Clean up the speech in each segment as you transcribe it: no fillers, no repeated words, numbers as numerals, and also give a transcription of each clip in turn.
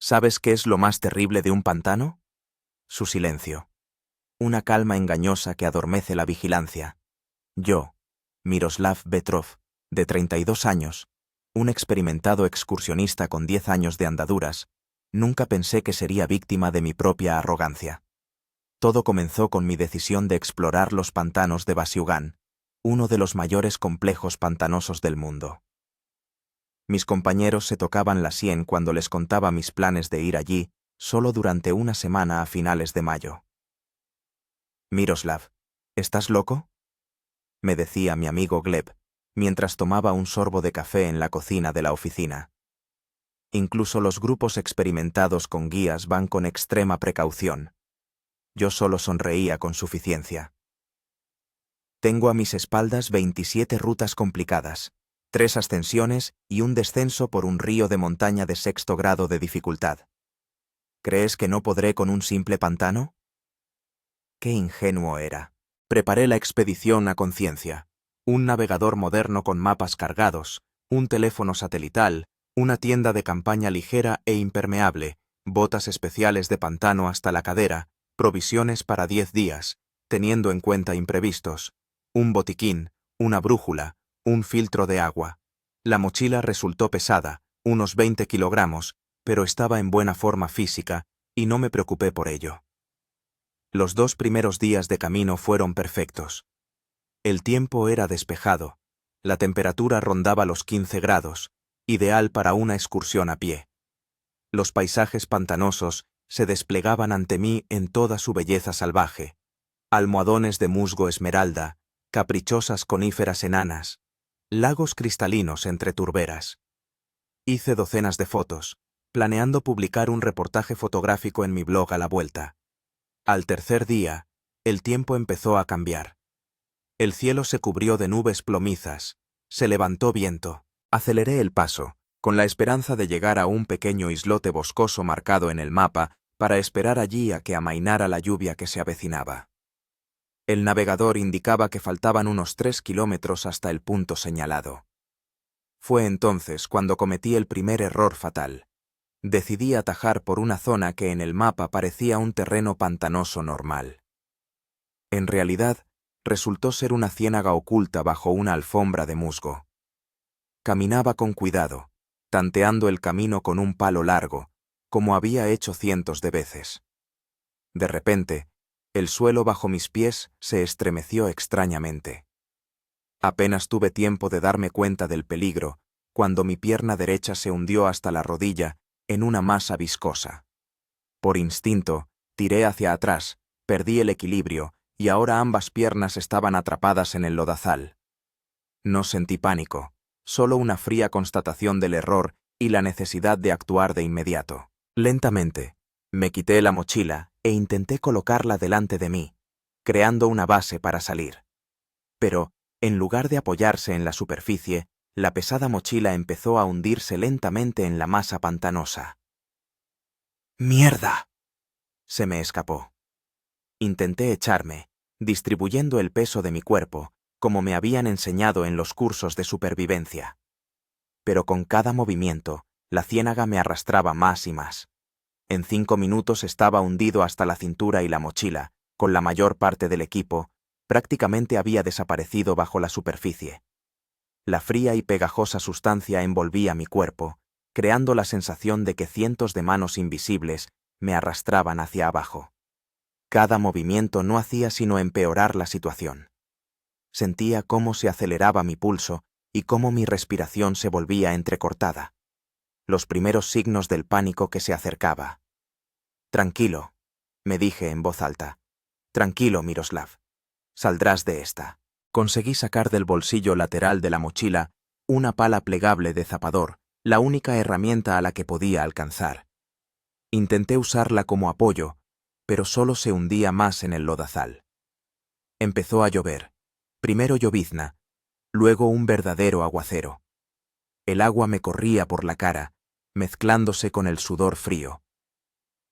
¿Sabes qué es lo más terrible de un pantano? Su silencio. Una calma engañosa que adormece la vigilancia. Yo, Miroslav Petrov, de 32 años, un experimentado excursionista con 10 años de andaduras, nunca pensé que sería víctima de mi propia arrogancia. Todo comenzó con mi decisión de explorar los pantanos de Basiugan, uno de los mayores complejos pantanosos del mundo. Mis compañeros se tocaban la sien cuando les contaba mis planes de ir allí, solo durante una semana a finales de mayo. Miroslav, ¿estás loco?, me decía mi amigo Gleb, mientras tomaba un sorbo de café en la cocina de la oficina. Incluso los grupos experimentados con guías van con extrema precaución. Yo solo sonreía con suficiencia. Tengo a mis espaldas 27 rutas complicadas, 3 ascensiones y un descenso por un río de montaña de 6º grado de dificultad. ¿Crees que no podré con un simple pantano? Qué ingenuo era. Preparé la expedición a conciencia. Un navegador moderno con mapas cargados, un teléfono satelital, una tienda de campaña ligera e impermeable, botas especiales de pantano hasta la cadera, provisiones para 10 días, teniendo en cuenta imprevistos, un botiquín, una brújula, un filtro de agua. La mochila resultó pesada, unos 20 kilogramos, pero estaba en buena forma física y no me preocupé por ello. Los 2 primeros días de camino fueron perfectos. El tiempo era despejado, la temperatura rondaba los 15 grados, ideal para una excursión a pie. Los paisajes pantanosos se desplegaban ante mí en toda su belleza salvaje. Almohadones de musgo esmeralda, caprichosas coníferas enanas, lagos cristalinos entre turberas. Hice docenas de fotos, planeando publicar un reportaje fotográfico en mi blog a la vuelta. Al tercer día, el tiempo empezó a cambiar. El cielo se cubrió de nubes plomizas, se levantó viento. Aceleré el paso, con la esperanza de llegar a un pequeño islote boscoso marcado en el mapa para esperar allí a que amainara la lluvia que se avecinaba. El navegador indicaba que faltaban unos 3 kilómetros hasta el punto señalado. Fue entonces cuando cometí el primer error fatal. Decidí atajar por una zona que en el mapa parecía un terreno pantanoso normal. En realidad, resultó ser una ciénaga oculta bajo una alfombra de musgo. Caminaba con cuidado, tanteando el camino con un palo largo, como había hecho cientos de veces. De repente, el suelo bajo mis pies se estremeció extrañamente. Apenas tuve tiempo de darme cuenta del peligro, cuando mi pierna derecha se hundió hasta la rodilla en una masa viscosa. Por instinto, tiré hacia atrás, perdí el equilibrio, y ahora ambas piernas estaban atrapadas en el lodazal. No sentí pánico, solo una fría constatación del error y la necesidad de actuar de inmediato. Lentamente, me quité la mochila e intenté colocarla delante de mí, creando una base para salir. Pero, en lugar de apoyarse en la superficie, la pesada mochila empezó a hundirse lentamente en la masa pantanosa. ¡Mierda!, se me escapó. Intenté echarme, distribuyendo el peso de mi cuerpo, como me habían enseñado en los cursos de supervivencia. Pero con cada movimiento, la ciénaga me arrastraba más y más. En 5 minutos estaba hundido hasta la cintura y la mochila, con la mayor parte del equipo, prácticamente había desaparecido bajo la superficie. La fría y pegajosa sustancia envolvía mi cuerpo, creando la sensación de que cientos de manos invisibles me arrastraban hacia abajo. Cada movimiento no hacía sino empeorar la situación. Sentía cómo se aceleraba mi pulso y cómo mi respiración se volvía entrecortada. Los primeros signos del pánico que se acercaba. «Tranquilo», me dije en voz alta. «Tranquilo, Miroslav. Saldrás de esta». Conseguí sacar del bolsillo lateral de la mochila una pala plegable de zapador, la única herramienta a la que podía alcanzar. Intenté usarla como apoyo, pero solo se hundía más en el lodazal. Empezó a llover. Primero llovizna, luego un verdadero aguacero. El agua me corría por la cara, mezclándose con el sudor frío.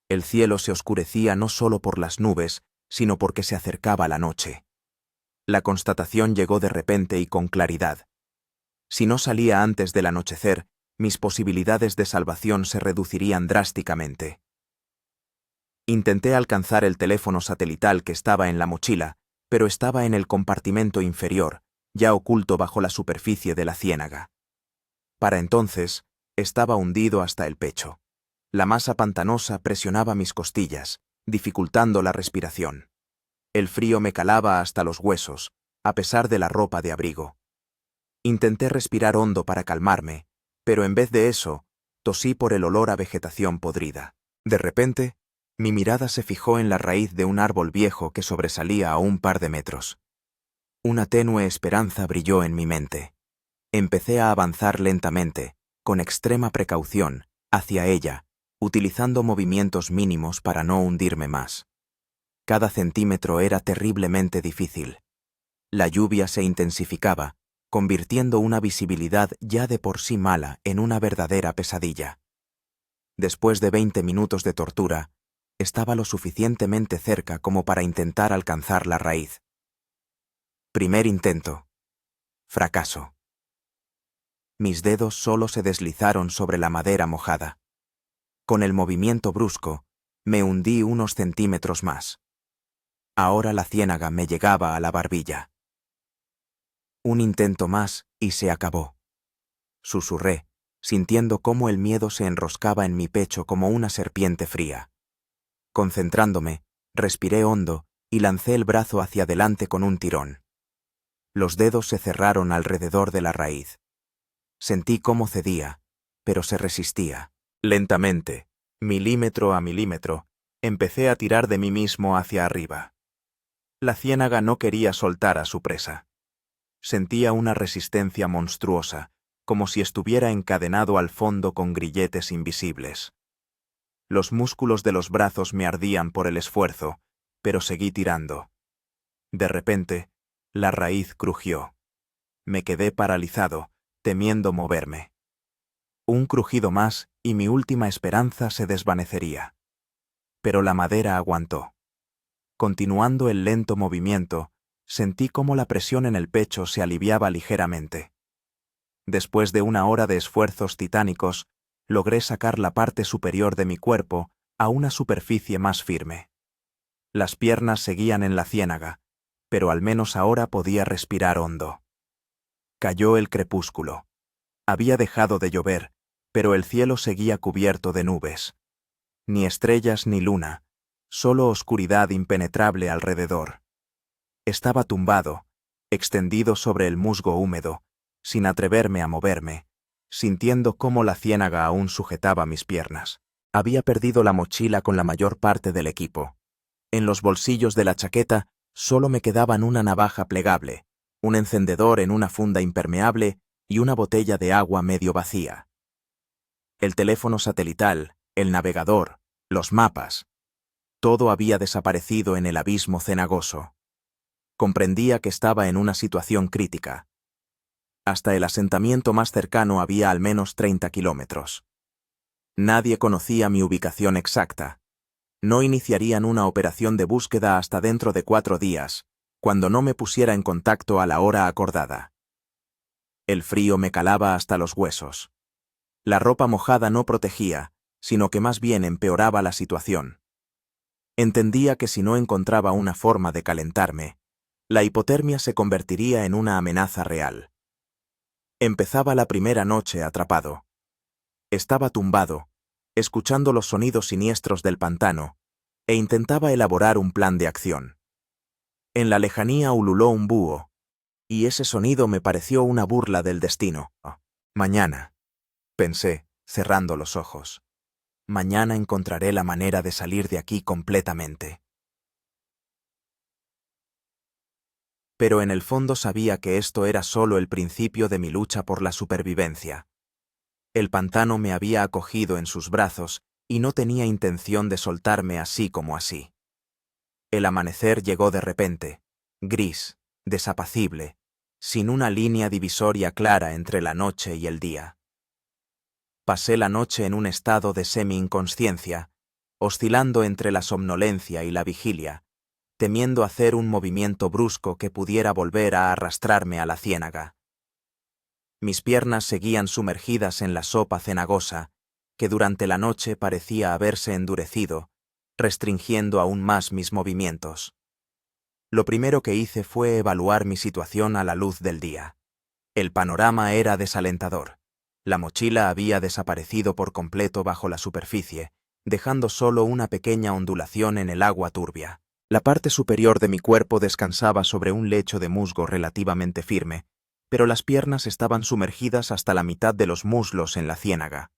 El cielo se oscurecía no solo por las nubes, sino porque se acercaba la noche. La constatación llegó de repente y con claridad. Si no salía antes del anochecer, mis posibilidades de salvación se reducirían drásticamente. Intenté alcanzar el teléfono satelital que estaba en la mochila, pero estaba en el compartimento inferior, ya oculto bajo la superficie de la ciénaga. Para entonces, estaba hundido hasta el pecho. La masa pantanosa presionaba mis costillas, dificultando la respiración. El frío me calaba hasta los huesos, a pesar de la ropa de abrigo. Intenté respirar hondo para calmarme, pero en vez de eso, tosí por el olor a vegetación podrida. De repente, mi mirada se fijó en la raíz de un árbol viejo que sobresalía a un par de metros. Una tenue esperanza brilló en mi mente. Empecé a avanzar lentamente, con extrema precaución, hacia ella, utilizando movimientos mínimos para no hundirme más. Cada centímetro era terriblemente difícil. La lluvia se intensificaba, convirtiendo una visibilidad ya de por sí mala en una verdadera pesadilla. Después de 20 minutos de tortura, estaba lo suficientemente cerca como para intentar alcanzar la raíz. Primer intento. Fracaso. Mis dedos solo se deslizaron sobre la madera mojada. Con el movimiento brusco, me hundí unos centímetros más. Ahora la ciénaga me llegaba a la barbilla. Un intento más y se acabó. Susurré, sintiendo cómo el miedo se enroscaba en mi pecho como una serpiente fría. Concentrándome, respiré hondo y lancé el brazo hacia adelante con un tirón. Los dedos se cerraron alrededor de la raíz. Sentí cómo cedía, pero se resistía. Lentamente, milímetro a milímetro, empecé a tirar de mí mismo hacia arriba. La ciénaga no quería soltar a su presa. Sentía una resistencia monstruosa, como si estuviera encadenado al fondo con grilletes invisibles. Los músculos de los brazos me ardían por el esfuerzo, pero seguí tirando. De repente, la raíz crujió. Me quedé paralizado, temiendo moverme. Un crujido más y mi última esperanza se desvanecería. Pero la madera aguantó. Continuando el lento movimiento, sentí cómo la presión en el pecho se aliviaba ligeramente. Después de una hora de esfuerzos titánicos, logré sacar la parte superior de mi cuerpo a una superficie más firme. Las piernas seguían en la ciénaga, pero al menos ahora podía respirar hondo. Cayó el crepúsculo. Había dejado de llover, pero el cielo seguía cubierto de nubes. Ni estrellas ni luna, solo oscuridad impenetrable alrededor. Estaba tumbado, extendido sobre el musgo húmedo, sin atreverme a moverme, sintiendo cómo la ciénaga aún sujetaba mis piernas. Había perdido la mochila con la mayor parte del equipo. En los bolsillos de la chaqueta solo me quedaban una navaja plegable, un encendedor en una funda impermeable y una botella de agua medio vacía. El teléfono satelital, el navegador, los mapas. Todo había desaparecido en el abismo cenagoso. Comprendía que estaba en una situación crítica. Hasta el asentamiento más cercano había al menos 30 kilómetros. Nadie conocía mi ubicación exacta. No iniciarían una operación de búsqueda hasta dentro de 4 días, cuando no me pusiera en contacto a la hora acordada. El frío me calaba hasta los huesos. La ropa mojada no protegía, sino que más bien empeoraba la situación. Entendía que si no encontraba una forma de calentarme, la hipotermia se convertiría en una amenaza real. Empezaba la primera noche atrapado. Estaba tumbado, escuchando los sonidos siniestros del pantano, e intentaba elaborar un plan de acción. En la lejanía ululó un búho, y ese sonido me pareció una burla del destino. Mañana, pensé, cerrando los ojos. Mañana encontraré la manera de salir de aquí completamente. Pero en el fondo sabía que esto era solo el principio de mi lucha por la supervivencia. El pantano me había acogido en sus brazos y no tenía intención de soltarme así como así. El amanecer llegó de repente, gris, desapacible, sin una línea divisoria clara entre la noche y el día. Pasé la noche en un estado de semi-inconsciencia, oscilando entre la somnolencia y la vigilia, temiendo hacer un movimiento brusco que pudiera volver a arrastrarme a la ciénaga. Mis piernas seguían sumergidas en la sopa cenagosa, que durante la noche parecía haberse endurecido, restringiendo aún más mis movimientos. Lo primero que hice fue evaluar mi situación a la luz del día. El panorama era desalentador. La mochila había desaparecido por completo bajo la superficie, dejando solo una pequeña ondulación en el agua turbia. La parte superior de mi cuerpo descansaba sobre un lecho de musgo relativamente firme, pero las piernas estaban sumergidas hasta la mitad de los muslos en la ciénaga.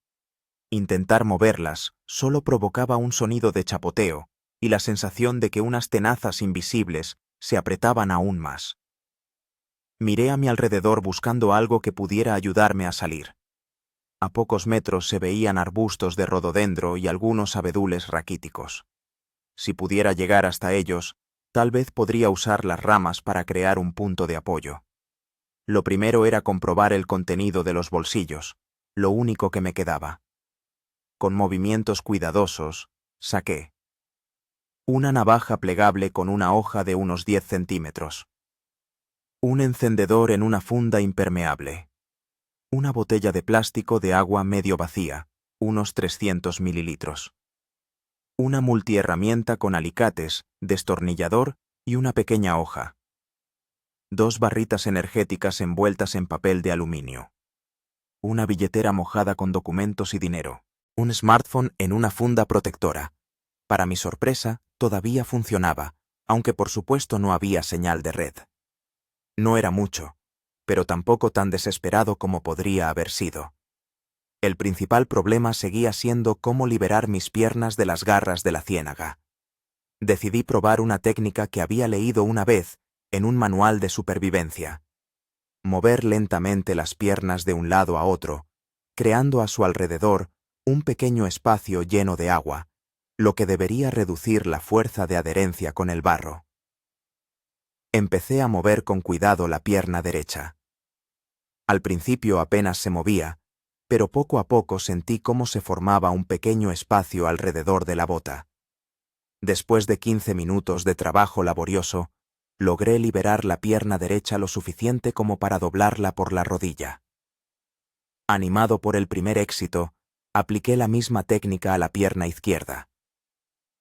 Intentar moverlas solo provocaba un sonido de chapoteo y la sensación de que unas tenazas invisibles se apretaban aún más. Miré a mi alrededor buscando algo que pudiera ayudarme a salir. A pocos metros se veían arbustos de rododendro y algunos abedules raquíticos. Si pudiera llegar hasta ellos, tal vez podría usar las ramas para crear un punto de apoyo. Lo primero era comprobar el contenido de los bolsillos, lo único que me quedaba. Con movimientos cuidadosos, saqué una navaja plegable con una hoja de unos 10 centímetros, un encendedor en una funda impermeable, una botella de plástico de agua medio vacía, unos 300 mililitros, una multiherramienta con alicates, destornillador y una pequeña hoja, 2 barritas energéticas envueltas en papel de aluminio, una billetera mojada con documentos y dinero, un smartphone en una funda protectora. Para mi sorpresa, todavía funcionaba, aunque por supuesto no había señal de red. No era mucho, pero tampoco tan desesperado como podría haber sido. El principal problema seguía siendo cómo liberar mis piernas de las garras de la ciénaga. Decidí probar una técnica que había leído una vez en un manual de supervivencia. Mover lentamente las piernas de un lado a otro, creando a su alrededor un pequeño espacio lleno de agua, lo que debería reducir la fuerza de adherencia con el barro. Empecé a mover con cuidado la pierna derecha. Al principio apenas se movía, pero poco a poco sentí cómo se formaba un pequeño espacio alrededor de la bota. Después de 15 minutos de trabajo laborioso, logré liberar la pierna derecha lo suficiente como para doblarla por la rodilla. Animado por el primer éxito, apliqué la misma técnica a la pierna izquierda.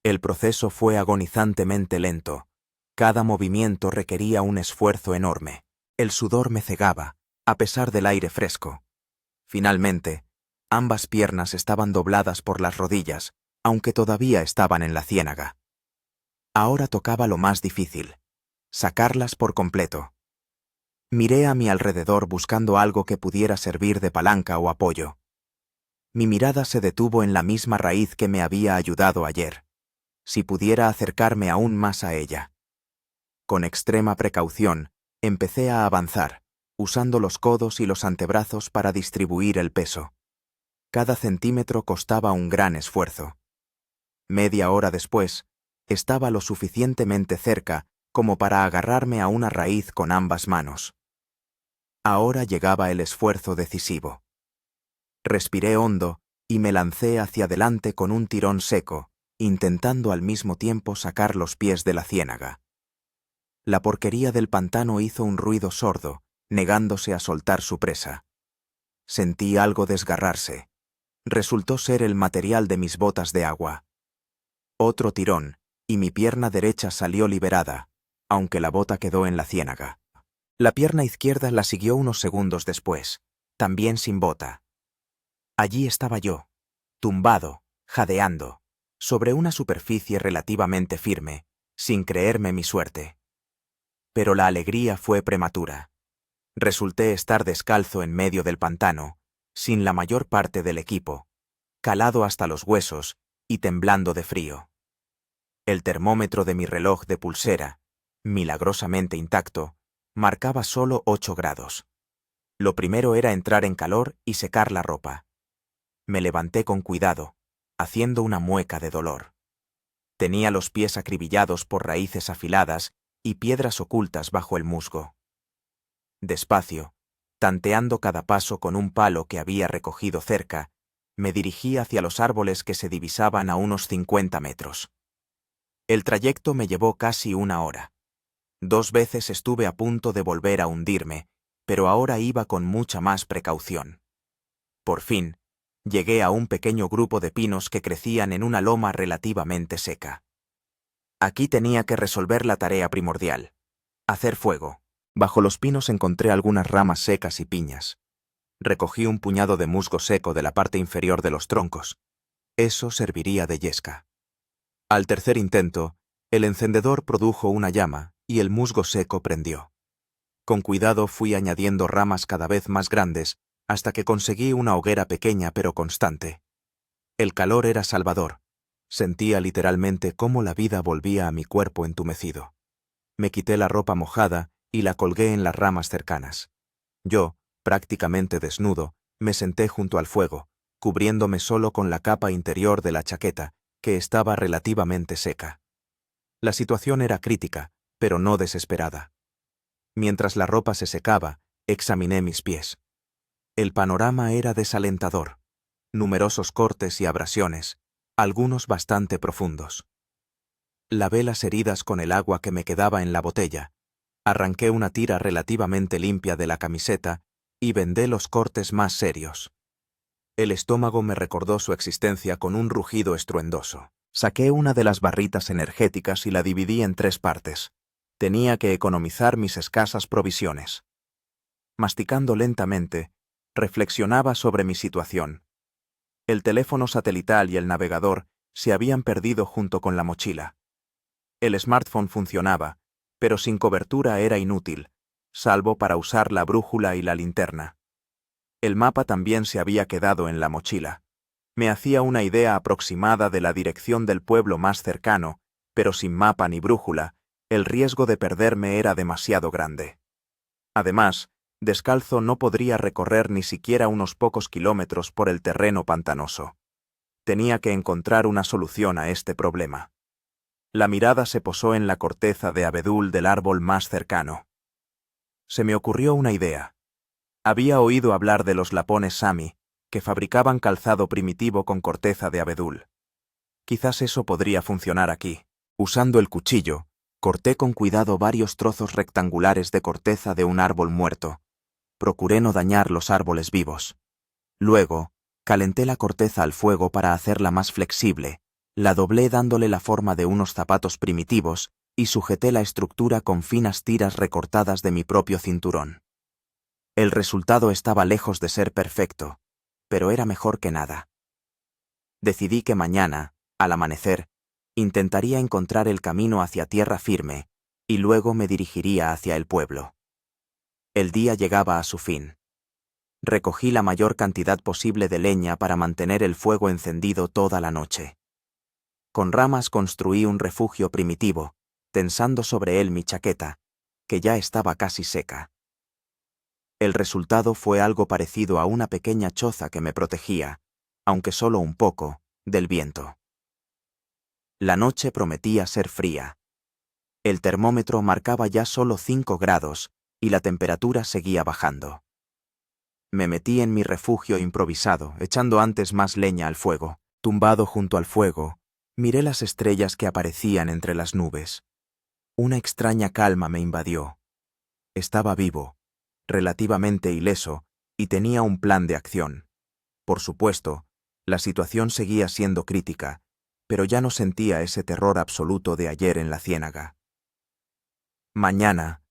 El proceso fue agonizantemente lento. Cada movimiento requería un esfuerzo enorme. El sudor me cegaba, a pesar del aire fresco. Finalmente, ambas piernas estaban dobladas por las rodillas, aunque todavía estaban en la ciénaga. Ahora tocaba lo más difícil: sacarlas por completo. Miré a mi alrededor buscando algo que pudiera servir de palanca o apoyo. Mi mirada se detuvo en la misma raíz que me había ayudado ayer. Si pudiera acercarme aún más a ella. Con extrema precaución, empecé a avanzar, usando los codos y los antebrazos para distribuir el peso. Cada centímetro costaba un gran esfuerzo. Media hora después, estaba lo suficientemente cerca como para agarrarme a una raíz con ambas manos. Ahora llegaba el esfuerzo decisivo. Respiré hondo y me lancé hacia adelante con un tirón seco, intentando al mismo tiempo sacar los pies de la ciénaga. La porquería del pantano hizo un ruido sordo, negándose a soltar su presa. Sentí algo desgarrarse. Resultó ser el material de mis botas de agua. Otro tirón, y mi pierna derecha salió liberada, aunque la bota quedó en la ciénaga. La pierna izquierda la siguió unos segundos después, también sin bota. Allí estaba yo, tumbado, jadeando, sobre una superficie relativamente firme, sin creerme mi suerte. Pero la alegría fue prematura. Resulté estar descalzo en medio del pantano, sin la mayor parte del equipo, calado hasta los huesos y temblando de frío. El termómetro de mi reloj de pulsera, milagrosamente intacto, marcaba solo 8 grados. Lo primero era entrar en calor y secar la ropa. Me levanté con cuidado, haciendo una mueca de dolor. Tenía los pies acribillados por raíces afiladas y piedras ocultas bajo el musgo. Despacio, tanteando cada paso con un palo que había recogido cerca, me dirigí hacia los árboles que se divisaban a unos 50 metros. El trayecto me llevó casi 1 hora. 2 veces estuve a punto de volver a hundirme, pero ahora iba con mucha más precaución. Por fin, llegué a un pequeño grupo de pinos que crecían en una loma relativamente seca. Aquí tenía que resolver la tarea primordial: hacer fuego. Bajo los pinos encontré algunas ramas secas y piñas. Recogí un puñado de musgo seco de la parte inferior de los troncos. Eso serviría de yesca. Al tercer intento, el encendedor produjo una llama y el musgo seco prendió. Con cuidado fui añadiendo ramas cada vez más grandes hasta que conseguí una hoguera pequeña pero constante. El calor era salvador. Sentía literalmente cómo la vida volvía a mi cuerpo entumecido. Me quité la ropa mojada y la colgué en las ramas cercanas. Yo, prácticamente desnudo, me senté junto al fuego, cubriéndome solo con la capa interior de la chaqueta, que estaba relativamente seca. La situación era crítica, pero no desesperada. Mientras la ropa se secaba, examiné mis pies. El panorama era desalentador. Numerosos cortes y abrasiones, algunos bastante profundos. Lavé las heridas con el agua que me quedaba en la botella, arranqué una tira relativamente limpia de la camiseta y vendé los cortes más serios. El estómago me recordó su existencia con un rugido estruendoso. Saqué una de las barritas energéticas y la dividí en 3 partes. Tenía que economizar mis escasas provisiones. Masticando lentamente, reflexionaba sobre mi situación. El teléfono satelital y el navegador se habían perdido junto con la mochila. El smartphone funcionaba, pero sin cobertura era inútil, salvo para usar la brújula y la linterna. El mapa también se había quedado en la mochila. Me hacía una idea aproximada de la dirección del pueblo más cercano, pero sin mapa ni brújula, el riesgo de perderme era demasiado grande. Además, descalzo no podría recorrer ni siquiera unos pocos kilómetros por el terreno pantanoso. Tenía que encontrar una solución a este problema. La mirada se posó en la corteza de abedul del árbol más cercano. Se me ocurrió una idea. Había oído hablar de los lapones Sami, que fabricaban calzado primitivo con corteza de abedul. Quizás eso podría funcionar aquí. Usando el cuchillo, corté con cuidado varios trozos rectangulares de corteza de un árbol muerto. Procuré no dañar los árboles vivos. Luego, calenté la corteza al fuego para hacerla más flexible, la doblé dándole la forma de unos zapatos primitivos y sujeté la estructura con finas tiras recortadas de mi propio cinturón. El resultado estaba lejos de ser perfecto, pero era mejor que nada. Decidí que mañana, al amanecer, intentaría encontrar el camino hacia tierra firme y luego me dirigiría hacia el pueblo. El día llegaba a su fin. Recogí la mayor cantidad posible de leña para mantener el fuego encendido toda la noche. Con ramas construí un refugio primitivo, tensando sobre él mi chaqueta, que ya estaba casi seca. El resultado fue algo parecido a una pequeña choza que me protegía, aunque solo un poco, del viento. La noche prometía ser fría. El termómetro marcaba ya solo 5 grados y la temperatura seguía bajando. Me metí en mi refugio improvisado, echando antes más leña al fuego. Tumbado junto al fuego, miré las estrellas que aparecían entre las nubes. Una extraña calma me invadió. Estaba vivo, relativamente ileso, y tenía un plan de acción. Por supuesto, la situación seguía siendo crítica, pero ya no sentía ese terror absoluto de ayer en la ciénaga. Mañana,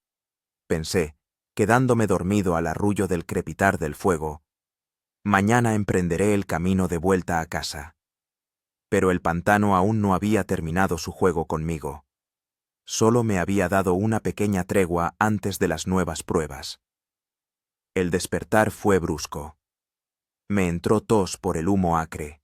pensé, quedándome dormido al arrullo del crepitar del fuego, mañana emprenderé el camino de vuelta a casa. Pero el pantano aún no había terminado su juego conmigo. Solo me había dado una pequeña tregua antes de las nuevas pruebas. El despertar fue brusco. Me entró tos por el humo acre.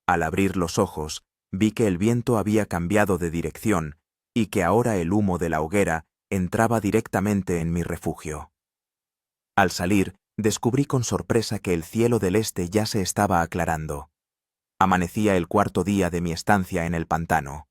Al abrir los ojos, vi que el viento había cambiado de dirección y que ahora el humo de la hoguera entraba directamente en mi refugio. Al salir, descubrí con sorpresa que el cielo del este ya se estaba aclarando. Amanecía el 4.º día de mi estancia en el pantano.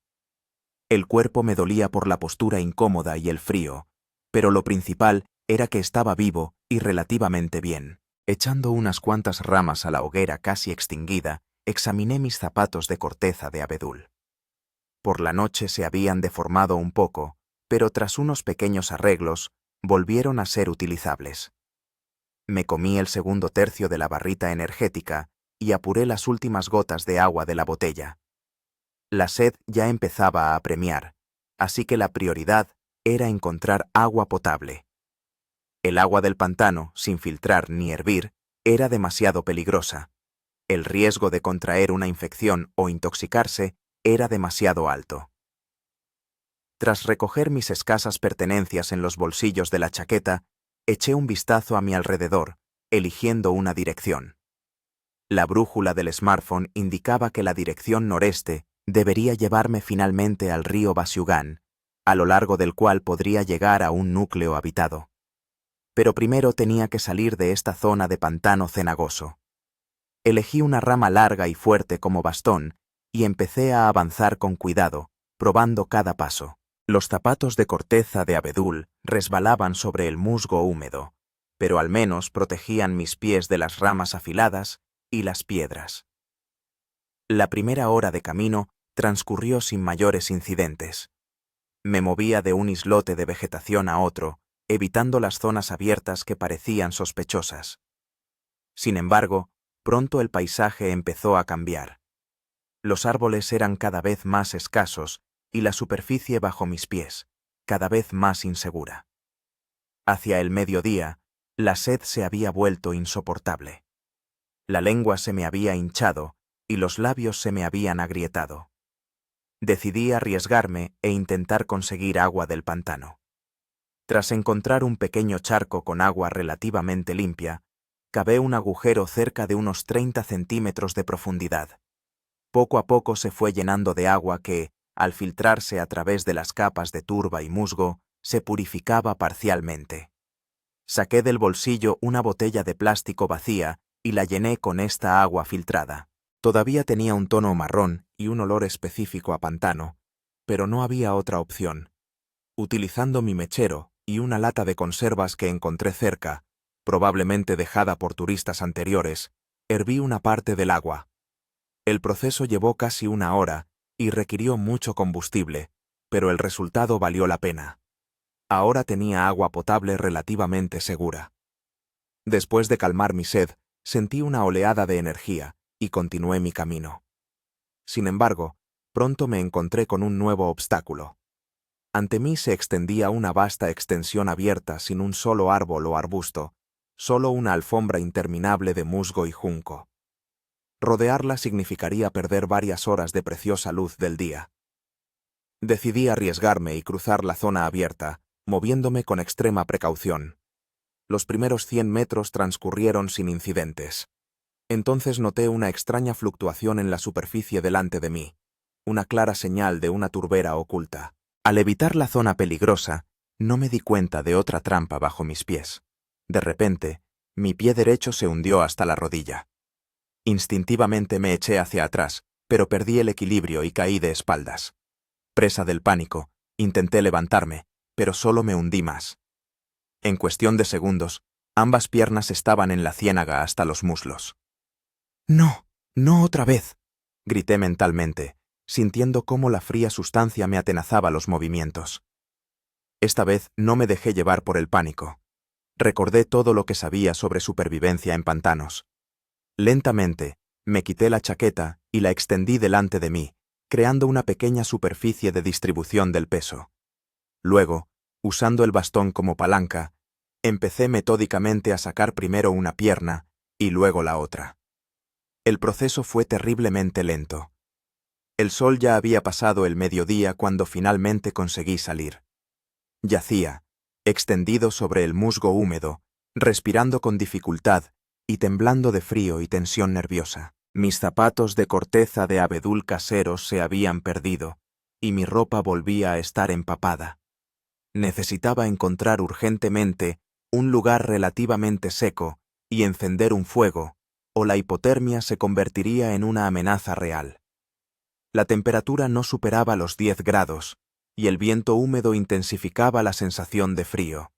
El cuerpo me dolía por la postura incómoda y el frío, pero lo principal era que estaba vivo y relativamente bien. Echando unas cuantas ramas a la hoguera casi extinguida, examiné mis zapatos de corteza de abedul. Por la noche se habían deformado un poco, pero tras unos pequeños arreglos, volvieron a ser utilizables. Me comí el segundo tercio de la barrita energética y apuré las últimas gotas de agua de la botella. La sed ya empezaba a apremiar, así que la prioridad era encontrar agua potable. El agua del pantano, sin filtrar ni hervir, era demasiado peligrosa. El riesgo de contraer una infección o intoxicarse era demasiado alto. Tras recoger mis escasas pertenencias en los bolsillos de la chaqueta, eché un vistazo a mi alrededor, eligiendo una dirección. La brújula del smartphone indicaba que la dirección noreste debería llevarme finalmente al río Basiugán, a lo largo del cual podría llegar a un núcleo habitado. Pero primero tenía que salir de esta zona de pantano cenagoso. Elegí una rama larga y fuerte como bastón y empecé a avanzar con cuidado, probando cada paso. Los zapatos de corteza de abedul resbalaban sobre el musgo húmedo, pero al menos protegían mis pies de las ramas afiladas y las piedras. La primera hora de camino transcurrió sin mayores incidentes. Me movía de un islote de vegetación a otro, evitando las zonas abiertas que parecían sospechosas. Sin embargo, pronto el paisaje empezó a cambiar. Los árboles eran cada vez más escasos y la superficie bajo mis pies, cada vez más insegura. Hacia el mediodía, la sed se había vuelto insoportable. La lengua se me había hinchado y los labios se me habían agrietado. Decidí arriesgarme e intentar conseguir agua del pantano. Tras encontrar un pequeño charco con agua relativamente limpia, cavé un agujero cerca de unos 30 centímetros de profundidad. Poco a poco se fue llenando de agua que, al filtrarse a través de las capas de turba y musgo, se purificaba parcialmente. Saqué del bolsillo una botella de plástico vacía y la llené con esta agua filtrada. Todavía tenía un tono marrón y un olor específico a pantano, pero no había otra opción. Utilizando mi mechero y una lata de conservas que encontré cerca, probablemente dejada por turistas anteriores, herví una parte del agua. El proceso llevó casi una hora y requirió mucho combustible, pero el resultado valió la pena. Ahora tenía agua potable relativamente segura. Después de calmar mi sed, sentí una oleada de energía y continué mi camino. Sin embargo, pronto me encontré con un nuevo obstáculo. Ante mí se extendía una vasta extensión abierta sin un solo árbol o arbusto, solo una alfombra interminable de musgo y junco. Rodearla significaría perder varias horas de preciosa luz del día. Decidí arriesgarme y cruzar la zona abierta, moviéndome con extrema precaución. Los primeros 100 metros transcurrieron sin incidentes. Entonces noté una extraña fluctuación en la superficie delante de mí, una clara señal de una turbera oculta. Al evitar la zona peligrosa, no me di cuenta de otra trampa bajo mis pies. De repente, mi pie derecho se hundió hasta la rodilla. Instintivamente me eché hacia atrás, pero perdí el equilibrio y caí de espaldas. Presa del pánico, intenté levantarme, pero solo me hundí más. En cuestión de segundos, ambas piernas estaban en la ciénaga hasta los muslos. «No, no otra vez», grité mentalmente, sintiendo cómo la fría sustancia me atenazaba los movimientos. Esta vez no me dejé llevar por el pánico. Recordé todo lo que sabía sobre supervivencia en pantanos. Lentamente, me quité la chaqueta y la extendí delante de mí, creando una pequeña superficie de distribución del peso. Luego, usando el bastón como palanca, empecé metódicamente a sacar primero una pierna y luego la otra. El proceso fue terriblemente lento. El sol ya había pasado el mediodía cuando finalmente conseguí salir. Yacía, extendido sobre el musgo húmedo, respirando con dificultad y temblando de frío y tensión nerviosa. Mis zapatos de corteza de abedul caseros se habían perdido, y mi ropa volvía a estar empapada. Necesitaba encontrar urgentemente un lugar relativamente seco y encender un fuego, o la hipotermia se convertiría en una amenaza real. La temperatura no superaba los 10 grados, y el viento húmedo intensificaba la sensación de frío.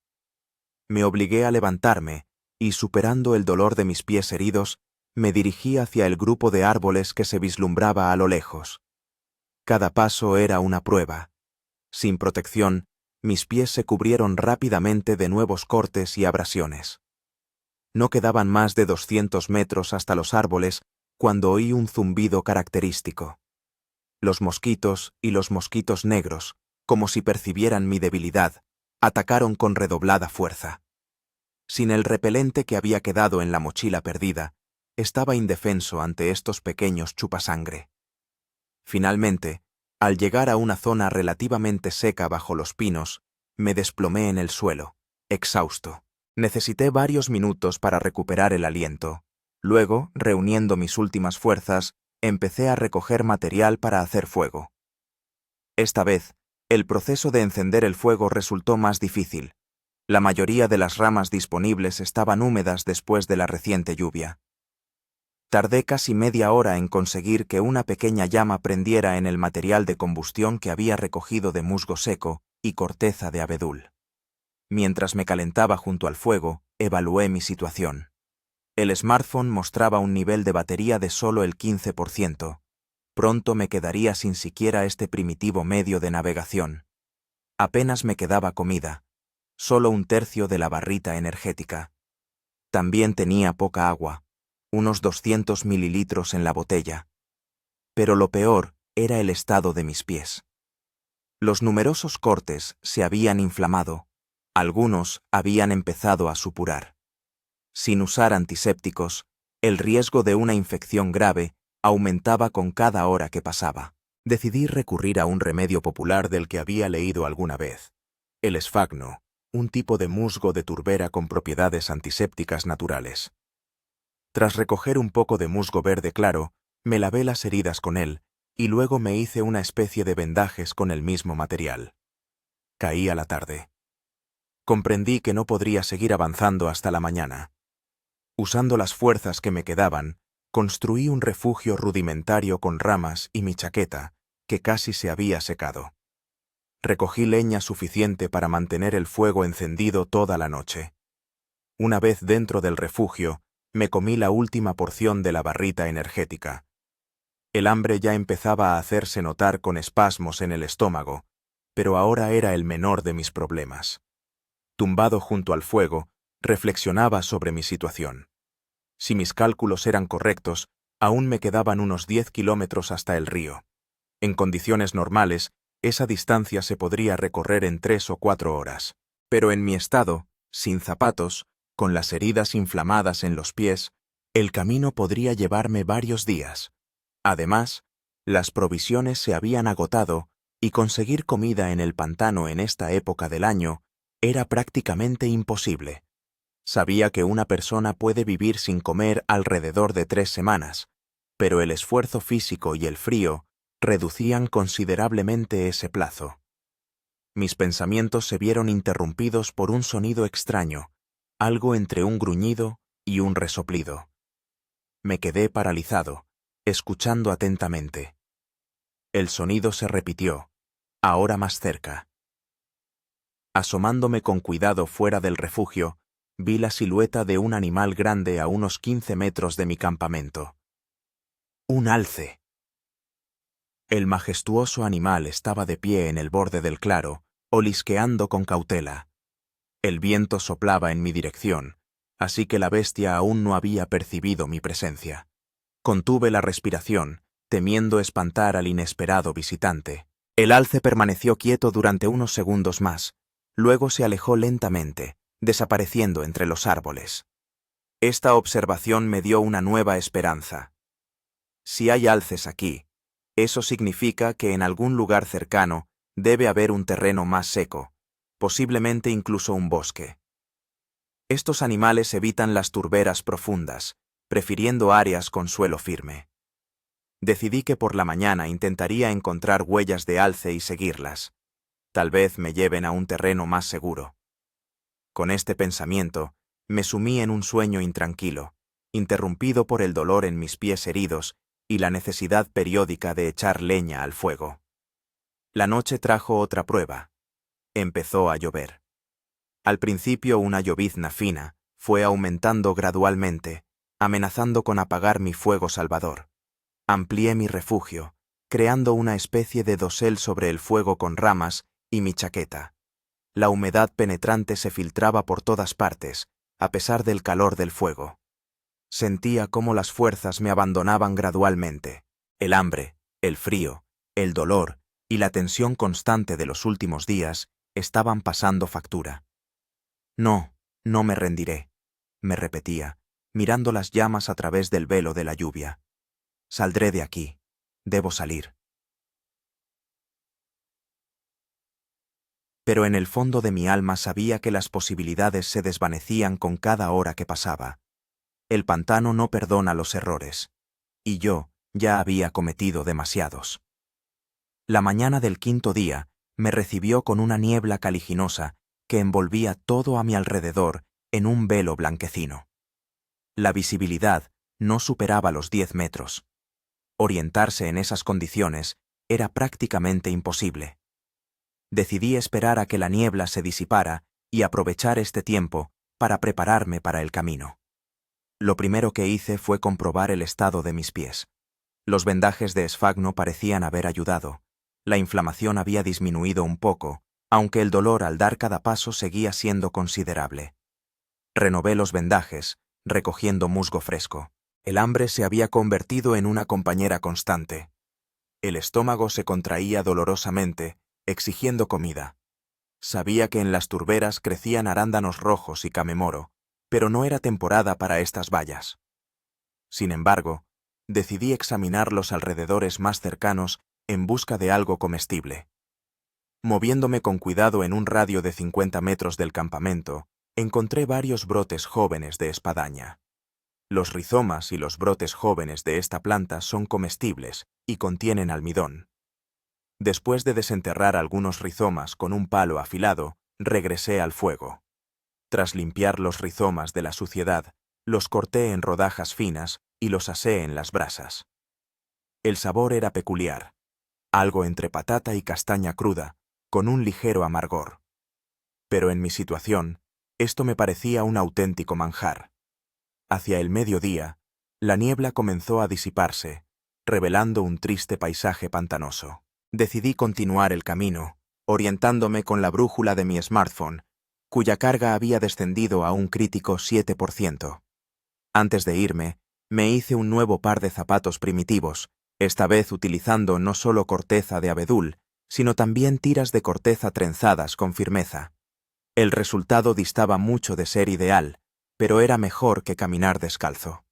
Me obligué a levantarme, y superando el dolor de mis pies heridos, me dirigí hacia el grupo de árboles que se vislumbraba a lo lejos. Cada paso era una prueba. Sin protección, Mis pies se cubrieron rápidamente de nuevos cortes y abrasiones. No quedaban más de 200 metros hasta los árboles cuando oí un zumbido característico. Los mosquitos y los mosquitos negros, como si percibieran mi debilidad, atacaron con redoblada fuerza. Sin el repelente que había quedado en la mochila perdida, estaba indefenso ante estos pequeños chupasangre. Finalmente, al llegar a una zona relativamente seca bajo los pinos, me desplomé en el suelo, exhausto. Necesité varios minutos para recuperar el aliento. Luego, reuniendo mis últimas fuerzas, empecé a recoger material para hacer fuego. Esta vez, el proceso de encender el fuego resultó más difícil. La mayoría de las ramas disponibles estaban húmedas después de la reciente lluvia. Tardé casi media hora en conseguir que una pequeña llama prendiera en el material de combustión que había recogido de musgo seco y corteza de abedul. Mientras me calentaba junto al fuego, evalué mi situación. El smartphone mostraba un nivel de batería de solo el 15%. Pronto me quedaría sin siquiera este primitivo medio de navegación. Apenas me quedaba comida, solo un tercio de la barrita energética. También tenía poca agua, unos 200 mililitros en la botella. Pero lo peor era el estado de mis pies. Los numerosos cortes se habían inflamado, algunos habían empezado a supurar. Sin usar antisépticos, el riesgo de una infección grave aumentaba con cada hora que pasaba. Decidí recurrir a un remedio popular del que había leído alguna vez, el esfagno, un tipo de musgo de turbera con propiedades antisépticas naturales. Tras recoger un poco de musgo verde claro, me lavé las heridas con él y luego me hice una especie de vendajes con el mismo material. Caía la tarde. Comprendí que no podría seguir avanzando hasta la mañana. Usando las fuerzas que me quedaban, construí un refugio rudimentario con ramas y mi chaqueta, que casi se había secado. Recogí leña suficiente para mantener el fuego encendido toda la noche. Una vez dentro del refugio, me comí la última porción de la barrita energética. El hambre ya empezaba a hacerse notar con espasmos en el estómago, pero ahora era el menor de mis problemas. Tumbado junto al fuego, reflexionaba sobre mi situación. Si mis cálculos eran correctos, aún me quedaban unos 10 kilómetros hasta el río. En condiciones normales, esa distancia se podría recorrer en 3 o 4 horas. Pero en mi estado, sin zapatos, con las heridas inflamadas en los pies, el camino podría llevarme varios días. Además, las provisiones se habían agotado y conseguir comida en el pantano en esta época del año era prácticamente imposible. Sabía que una persona puede vivir sin comer alrededor de 3 semanas, pero el esfuerzo físico y el frío reducían considerablemente ese plazo. Mis pensamientos se vieron interrumpidos por un sonido extraño, algo entre un gruñido y un resoplido. Me quedé paralizado, escuchando atentamente. El sonido se repitió, ahora más cerca. Asomándome con cuidado fuera del refugio, vi la silueta de un animal grande a unos 15 metros de mi campamento. ¡Un alce! El majestuoso animal estaba de pie en el borde del claro, olisqueando con cautela. El viento soplaba en mi dirección, así que la bestia aún no había percibido mi presencia. Contuve la respiración, temiendo espantar al inesperado visitante. El alce permaneció quieto durante unos segundos más, luego se alejó lentamente, desapareciendo entre los árboles. Esta observación me dio una nueva esperanza. Si hay alces aquí, eso significa que en algún lugar cercano debe haber un terreno más seco, posiblemente incluso un bosque. Estos animales evitan las turberas profundas, prefiriendo áreas con suelo firme. Decidí que por la mañana intentaría encontrar huellas de alce y seguirlas. Tal vez me lleven a un terreno más seguro. Con este pensamiento, me sumí en un sueño intranquilo, interrumpido por el dolor en mis pies heridos y la necesidad periódica de echar leña al fuego. La noche trajo otra prueba. Empezó a llover. Al principio una llovizna fina fue aumentando gradualmente, amenazando con apagar mi fuego salvador. Amplié mi refugio, creando una especie de dosel sobre el fuego con ramas y mi chaqueta. La humedad penetrante se filtraba por todas partes, a pesar del calor del fuego. Sentía cómo las fuerzas me abandonaban gradualmente. El hambre, el frío, el dolor y la tensión constante de los últimos días estaban pasando factura. No, no me rendiré, me repetía, mirando las llamas a través del velo de la lluvia. Saldré de aquí. Debo salir. Pero en el fondo de mi alma sabía que las posibilidades se desvanecían con cada hora que pasaba. El pantano no perdona los errores. Y yo ya había cometido demasiados. La mañana del quinto día me recibió con una niebla caliginosa que envolvía todo a mi alrededor en un velo blanquecino. La visibilidad no superaba los 10 metros. Orientarse en esas condiciones era prácticamente imposible. Decidí esperar a que la niebla se disipara y aprovechar este tiempo para prepararme para el camino. Lo primero que hice fue comprobar el estado de mis pies. Los vendajes de esfagno parecían haber ayudado. La inflamación había disminuido un poco, aunque el dolor al dar cada paso seguía siendo considerable. Renové los vendajes, recogiendo musgo fresco. El hambre se había convertido en una compañera constante. El estómago se contraía dolorosamente, exigiendo comida. Sabía que en las turberas crecían arándanos rojos y camemoro, pero no era temporada para estas bayas. Sin embargo, decidí examinar los alrededores más cercanos en busca de algo comestible. Moviéndome con cuidado en un radio de 50 metros del campamento, encontré varios brotes jóvenes de espadaña. Los rizomas y los brotes jóvenes de esta planta son comestibles y contienen almidón. Después de desenterrar algunos rizomas con un palo afilado, regresé al fuego. Tras limpiar los rizomas de la suciedad, los corté en rodajas finas y los asé en las brasas. El sabor era peculiar, algo entre patata y castaña cruda, con un ligero amargor. Pero en mi situación, esto me parecía un auténtico manjar. Hacia el mediodía, la niebla comenzó a disiparse, revelando un triste paisaje pantanoso. Decidí continuar el camino, orientándome con la brújula de mi smartphone, cuya carga había descendido a un crítico 7%. Antes de irme, me hice un nuevo par de zapatos primitivos, esta vez utilizando no solo corteza de abedul, sino también tiras de corteza trenzadas con firmeza. El resultado distaba mucho de ser ideal, pero era mejor que caminar descalzo.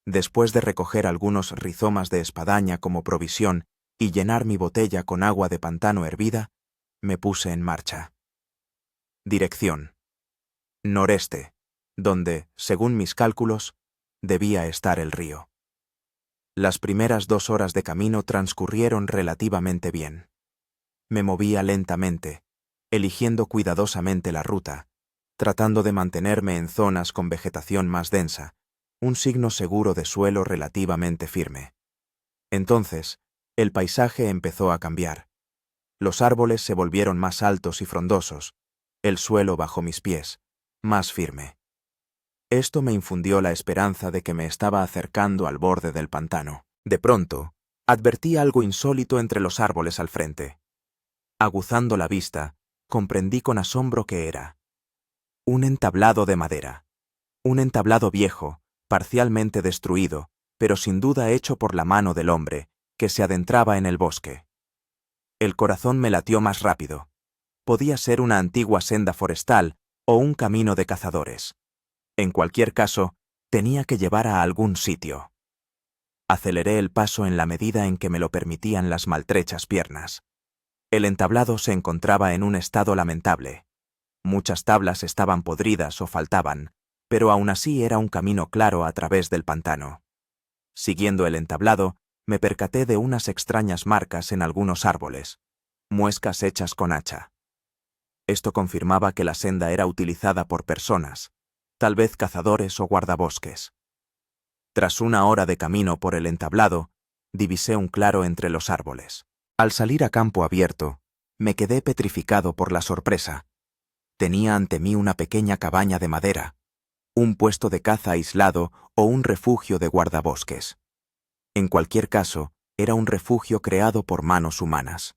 Después de recoger algunos rizomas de espadaña como provisión y llenar mi botella con agua de pantano hervida, me puse en marcha. Dirección: noreste, donde, según mis cálculos, debía estar el río. Las primeras 2 horas de camino transcurrieron relativamente bien. Me movía lentamente, eligiendo cuidadosamente la ruta, tratando de mantenerme en zonas con vegetación más densa, un signo seguro de suelo relativamente firme. Entonces, el paisaje empezó a cambiar. Los árboles se volvieron más altos y frondosos, el suelo bajo mis pies, más firme. Esto me infundió la esperanza de que me estaba acercando al borde del pantano. De pronto, advertí algo insólito entre los árboles al frente. Aguzando la vista, comprendí con asombro que era un entablado de madera. Un entablado viejo, parcialmente destruido, pero sin duda hecho por la mano del hombre, que se adentraba en el bosque. El corazón me latió más rápido. Podía ser una antigua senda forestal o un camino de cazadores. En cualquier caso, tenía que llevar a algún sitio. Aceleré el paso en la medida en que me lo permitían las maltrechas piernas. El entablado se encontraba en un estado lamentable. Muchas tablas estaban podridas o faltaban, pero aún así era un camino claro a través del pantano. Siguiendo el entablado, me percaté de unas extrañas marcas en algunos árboles, muescas hechas con hacha. Esto confirmaba que la senda era utilizada por personas, tal vez cazadores o guardabosques. Tras una hora de camino por el entablado, divisé un claro entre los árboles. Al salir a campo abierto, me quedé petrificado por la sorpresa. Tenía ante mí una pequeña cabaña de madera, un puesto de caza aislado o un refugio de guardabosques. En cualquier caso, era un refugio creado por manos humanas.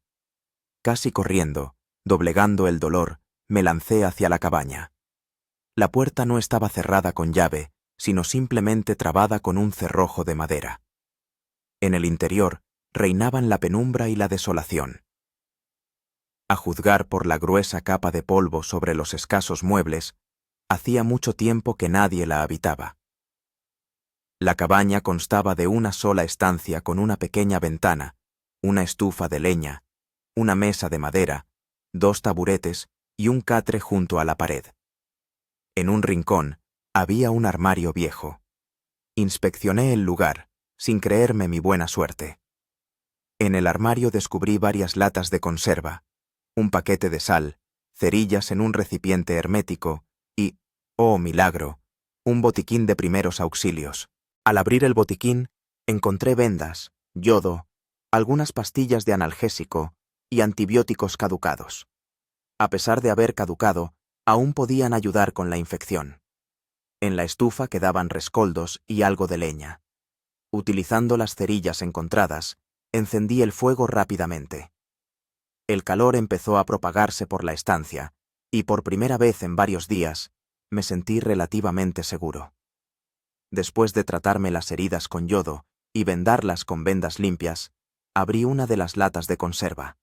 Casi corriendo, doblegando el dolor, me lancé hacia la cabaña. La puerta no estaba cerrada con llave, sino simplemente trabada con un cerrojo de madera. En el interior reinaban la penumbra y la desolación. A juzgar por la gruesa capa de polvo sobre los escasos muebles, hacía mucho tiempo que nadie la habitaba. La cabaña constaba de una sola estancia con una pequeña ventana, una estufa de leña, una mesa de madera, 2 taburetes y un catre junto a la pared. En un rincón había un armario viejo. Inspeccioné el lugar, sin creerme mi buena suerte. En el armario descubrí varias latas de conserva, un paquete de sal, cerillas en un recipiente hermético y, oh milagro, un botiquín de primeros auxilios. Al abrir el botiquín, encontré vendas, yodo, algunas pastillas de analgésico y antibióticos caducados. A pesar de haber caducado, aún podían ayudar con la infección. En la estufa quedaban rescoldos y algo de leña. Utilizando las cerillas encontradas, encendí el fuego rápidamente. El calor empezó a propagarse por la estancia, y por primera vez en varios días, me sentí relativamente seguro. Después de tratarme las heridas con yodo y vendarlas con vendas limpias, abrí una de las latas de conserva.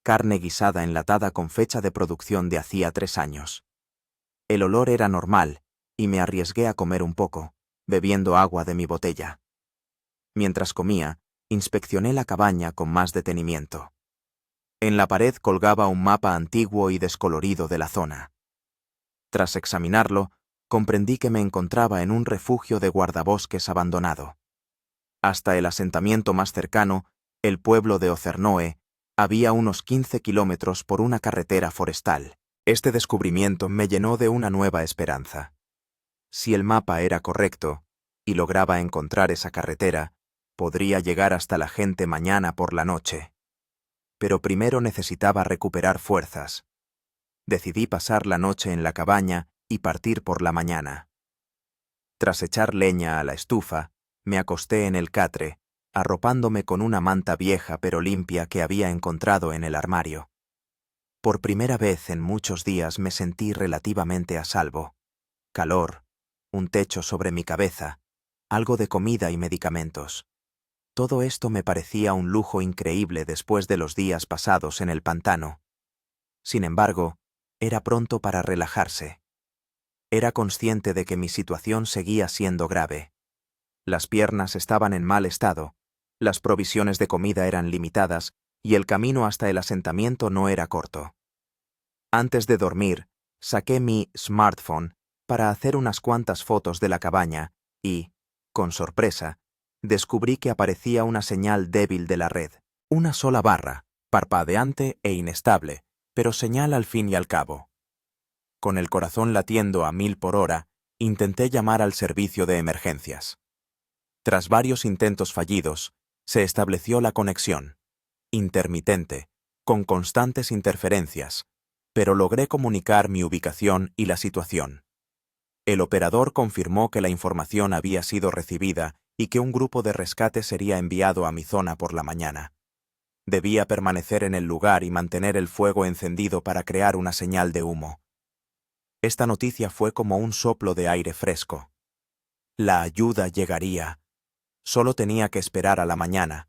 Carne guisada enlatada con fecha de producción de hacía 3 años. El olor era normal, y me arriesgué a comer un poco, bebiendo agua de mi botella. Mientras comía, inspeccioné la cabaña con más detenimiento. En la pared colgaba un mapa antiguo y descolorido de la zona. Tras examinarlo, comprendí que me encontraba en un refugio de guardabosques abandonado. Hasta el asentamiento más cercano, el pueblo de Ocernoe, había unos 15 kilómetros por una carretera forestal. Este descubrimiento me llenó de una nueva esperanza. Si el mapa era correcto, y lograba encontrar esa carretera, podría llegar hasta la gente mañana por la noche. Pero primero necesitaba recuperar fuerzas. Decidí pasar la noche en la cabaña y partir por la mañana. Tras echar leña a la estufa, me acosté en el catre, arropándome con una manta vieja pero limpia que había encontrado en el armario. Por primera vez en muchos días me sentí relativamente a salvo. Calor, un techo sobre mi cabeza, algo de comida y medicamentos. Todo esto me parecía un lujo increíble después de los días pasados en el pantano. Sin embargo, era pronto para relajarse. Era consciente de que mi situación seguía siendo grave. Las piernas estaban en mal estado, las provisiones de comida eran limitadas y el camino hasta el asentamiento no era corto. Antes de dormir, saqué mi smartphone para hacer unas cuantas fotos de la cabaña y, con sorpresa, descubrí que aparecía una señal débil de la red. Una sola barra, parpadeante e inestable, pero señal al fin y al cabo. Con el corazón latiendo a 1000 por hora, intenté llamar al servicio de emergencias. Tras varios intentos fallidos, se estableció la conexión, intermitente, con constantes interferencias, pero logré comunicar mi ubicación y la situación. El operador confirmó que la información había sido recibida y que un grupo de rescate sería enviado a mi zona por la mañana. Debía permanecer en el lugar y mantener el fuego encendido para crear una señal de humo. Esta noticia fue como un soplo de aire fresco. La ayuda llegaría. Solo tenía que esperar a la mañana.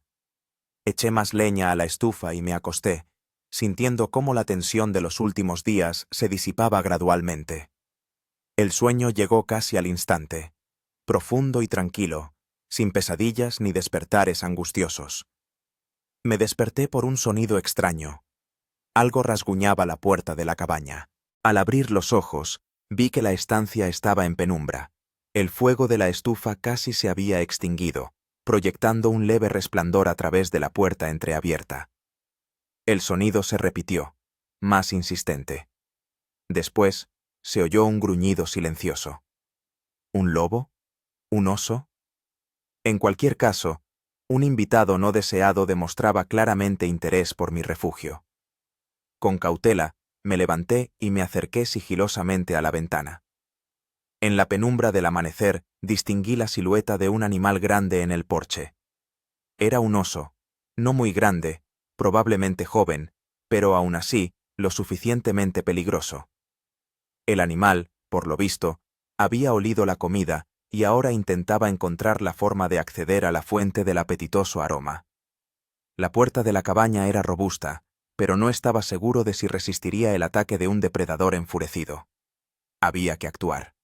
Eché más leña a la estufa y me acosté, sintiendo cómo la tensión de los últimos días se disipaba gradualmente. El sueño llegó casi al instante, profundo y tranquilo, sin pesadillas ni despertares angustiosos. Me desperté por un sonido extraño. Algo rasguñaba la puerta de la cabaña. Al abrir los ojos, vi que la estancia estaba en penumbra. El fuego de la estufa casi se había extinguido, proyectando un leve resplandor a través de la puerta entreabierta. El sonido se repitió, más insistente. Después, se oyó un gruñido silencioso. ¿Un lobo? ¿Un oso? En cualquier caso, un invitado no deseado demostraba claramente interés por mi refugio. Con cautela, me levanté y me acerqué sigilosamente a la ventana. En la penumbra del amanecer distinguí la silueta de un animal grande en el porche. Era un oso, no muy grande, probablemente joven, pero aún así lo suficientemente peligroso. El animal, por lo visto, había olido la comida y ahora intentaba encontrar la forma de acceder a la fuente del apetitoso aroma. La puerta de la cabaña era robusta, pero no estaba seguro de si resistiría el ataque de un depredador enfurecido. Había que actuar.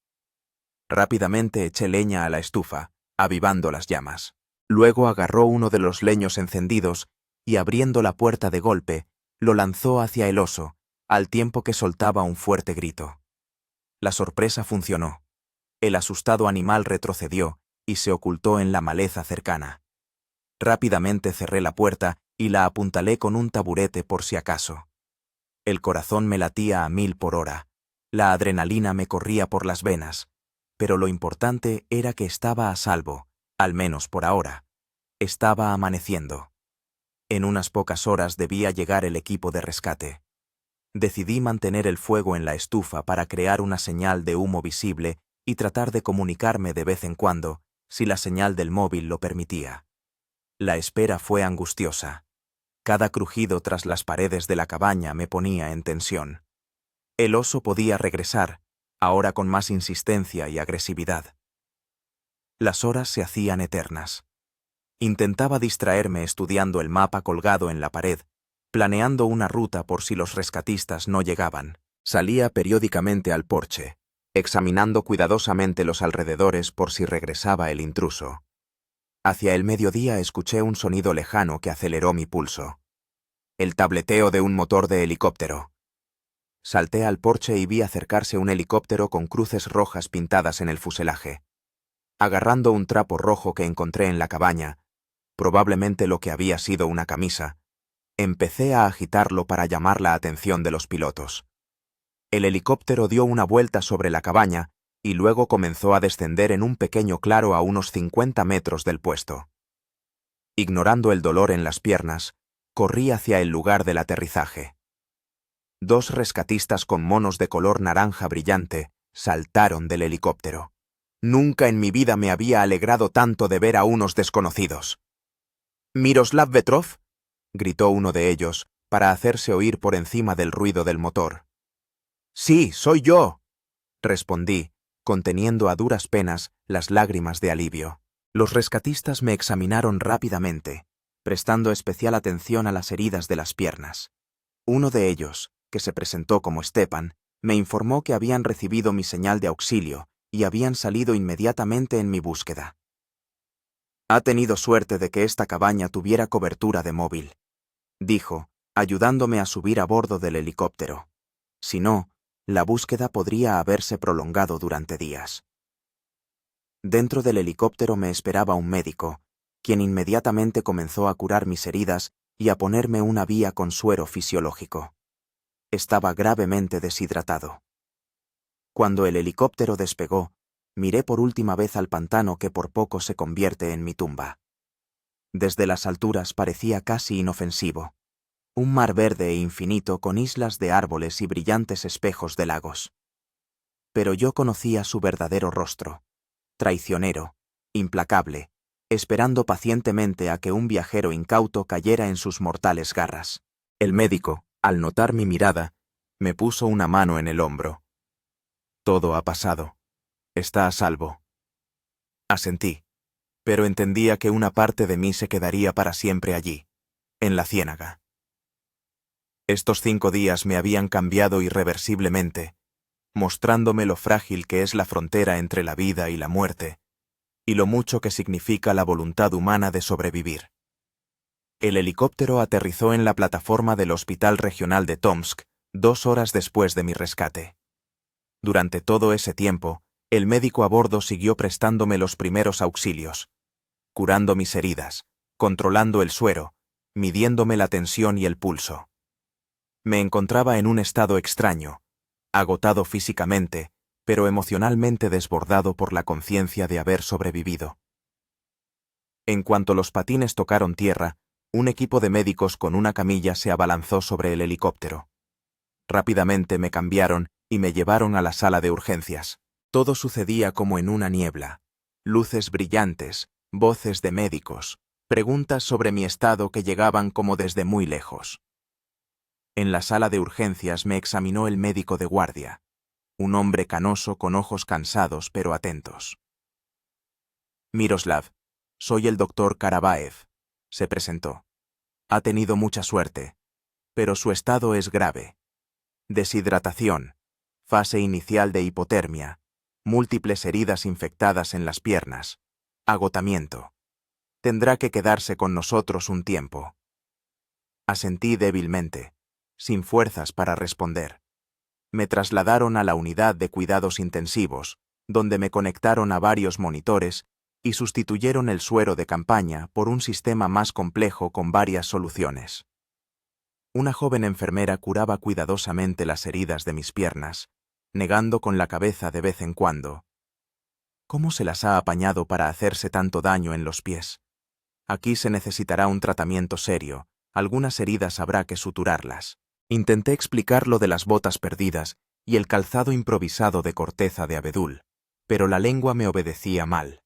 Rápidamente eché leña a la estufa, avivando las llamas. Luego agarró uno de los leños encendidos y, abriendo la puerta de golpe, lo lanzó hacia el oso, al tiempo que soltaba un fuerte grito. La sorpresa funcionó. El asustado animal retrocedió y se ocultó en la maleza cercana. Rápidamente cerré la puerta y la apuntalé con un taburete por si acaso. El corazón me latía a 1000 por hora. La adrenalina me corría por las venas. Pero lo importante era que estaba a salvo, al menos por ahora. Estaba amaneciendo. En unas pocas horas debía llegar el equipo de rescate. Decidí mantener el fuego en la estufa para crear una señal de humo visible y tratar de comunicarme de vez en cuando, si la señal del móvil lo permitía. La espera fue angustiosa. Cada crujido tras las paredes de la cabaña me ponía en tensión. El oso podía regresar, ahora con más insistencia y agresividad. Las horas se hacían eternas. Intentaba distraerme estudiando el mapa colgado en la pared, planeando una ruta por si los rescatistas no llegaban. Salía periódicamente al porche, examinando cuidadosamente los alrededores por si regresaba el intruso. Hacia el mediodía escuché un sonido lejano que aceleró mi pulso. El tableteo de un motor de helicóptero. Salté al porche y vi acercarse un helicóptero con cruces rojas pintadas en el fuselaje. Agarrando un trapo rojo que encontré en la cabaña, probablemente lo que había sido una camisa, empecé a agitarlo para llamar la atención de los pilotos. El helicóptero dio una vuelta sobre la cabaña y luego comenzó a descender en un pequeño claro a unos 50 metros del puesto. Ignorando el dolor en las piernas, corrí hacia el lugar del aterrizaje. 2 rescatistas con monos de color naranja brillante saltaron del helicóptero. Nunca en mi vida me había alegrado tanto de ver a unos desconocidos. «¿Miroslav Petrov?», gritó uno de ellos, para hacerse oír por encima del ruido del motor. «Sí, soy yo», respondí, conteniendo a duras penas las lágrimas de alivio. Los rescatistas me examinaron rápidamente, prestando especial atención a las heridas de las piernas. Uno de ellos, que se presentó como Stepan, me informó que habían recibido mi señal de auxilio y habían salido inmediatamente en mi búsqueda. «Ha tenido suerte de que esta cabaña tuviera cobertura de móvil», dijo, ayudándome a subir a bordo del helicóptero. Si no, la búsqueda podría haberse prolongado durante días. Dentro del helicóptero me esperaba un médico, quien inmediatamente comenzó a curar mis heridas y a ponerme una vía con suero fisiológico. Estaba gravemente deshidratado. Cuando el helicóptero despegó, miré por última vez al pantano que por poco se convierte en mi tumba. Desde las alturas parecía casi inofensivo. Un mar verde e infinito con islas de árboles y brillantes espejos de lagos. Pero yo conocía su verdadero rostro. Traicionero, implacable, esperando pacientemente a que un viajero incauto cayera en sus mortales garras. El médico, al notar mi mirada, me puso una mano en el hombro. «Todo ha pasado. Está a salvo». Asentí, pero entendía que una parte de mí se quedaría para siempre allí, en la ciénaga. Estos 5 días me habían cambiado irreversiblemente, mostrándome lo frágil que es la frontera entre la vida y la muerte, y lo mucho que significa la voluntad humana de sobrevivir. El helicóptero aterrizó en la plataforma del Hospital Regional de Tomsk 2 horas después de mi rescate. Durante todo ese tiempo, el médico a bordo siguió prestándome los primeros auxilios, curando mis heridas, controlando el suero, midiéndome la tensión y el pulso. Me encontraba en un estado extraño, agotado físicamente, pero emocionalmente desbordado por la conciencia de haber sobrevivido. En cuanto los patines tocaron tierra, un equipo de médicos con una camilla se abalanzó sobre el helicóptero. Rápidamente me cambiaron y me llevaron a la sala de urgencias. Todo sucedía como en una niebla. Luces brillantes, voces de médicos, preguntas sobre mi estado que llegaban como desde muy lejos. En la sala de urgencias me examinó el médico de guardia. un hombre canoso con ojos cansados pero atentos. Miroslav, soy el doctor Karabaev, se presentó. Ha tenido mucha suerte, pero su estado es grave. Deshidratación, fase inicial de hipotermia, múltiples heridas infectadas en las piernas, agotamiento. Tendrá que quedarse con nosotros un tiempo. Asentí débilmente, sin fuerzas para responder. Me trasladaron a la unidad de cuidados intensivos, donde me conectaron a varios monitores y sustituyeron el suero de campaña por un sistema más complejo con varias soluciones. Una joven enfermera curaba cuidadosamente las heridas de mis piernas, negando con la cabeza de vez en cuando. ¿Cómo se las ha apañado para hacerse tanto daño en los pies? Aquí se necesitará un tratamiento serio, algunas heridas habrá que suturarlas. Intenté explicar lo de las botas perdidas y el calzado improvisado de corteza de abedul, pero la lengua me obedecía mal.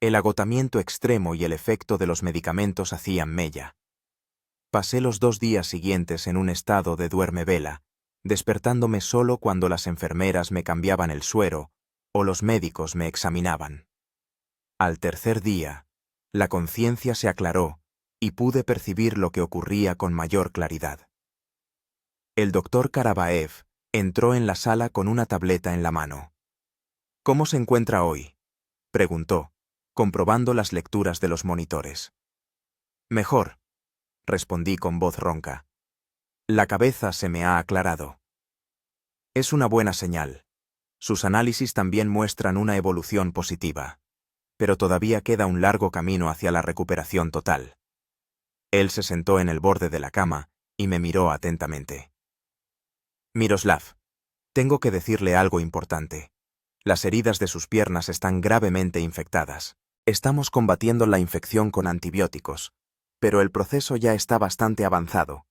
El agotamiento extremo y el efecto de los medicamentos hacían mella. Pasé los 2 días siguientes en un estado de duerme-vela, despertándome solo cuando las enfermeras me cambiaban el suero o los médicos me examinaban. Al tercer día, la conciencia se aclaró y pude percibir lo que ocurría con mayor claridad. El doctor Karabaev entró en la sala con una tableta en la mano. ¿Cómo se encuentra hoy?, preguntó, comprobando las lecturas de los monitores. Mejor, respondí con voz ronca. La cabeza se me ha aclarado. Es una buena señal. Sus análisis también muestran una evolución positiva, pero todavía queda un largo camino hacia la recuperación total. Él se sentó en el borde de la cama y me miró atentamente. Miroslav, tengo que decirle algo importante. Las heridas de sus piernas están gravemente infectadas. Estamos combatiendo la infección con antibióticos, pero el proceso ya está bastante avanzado,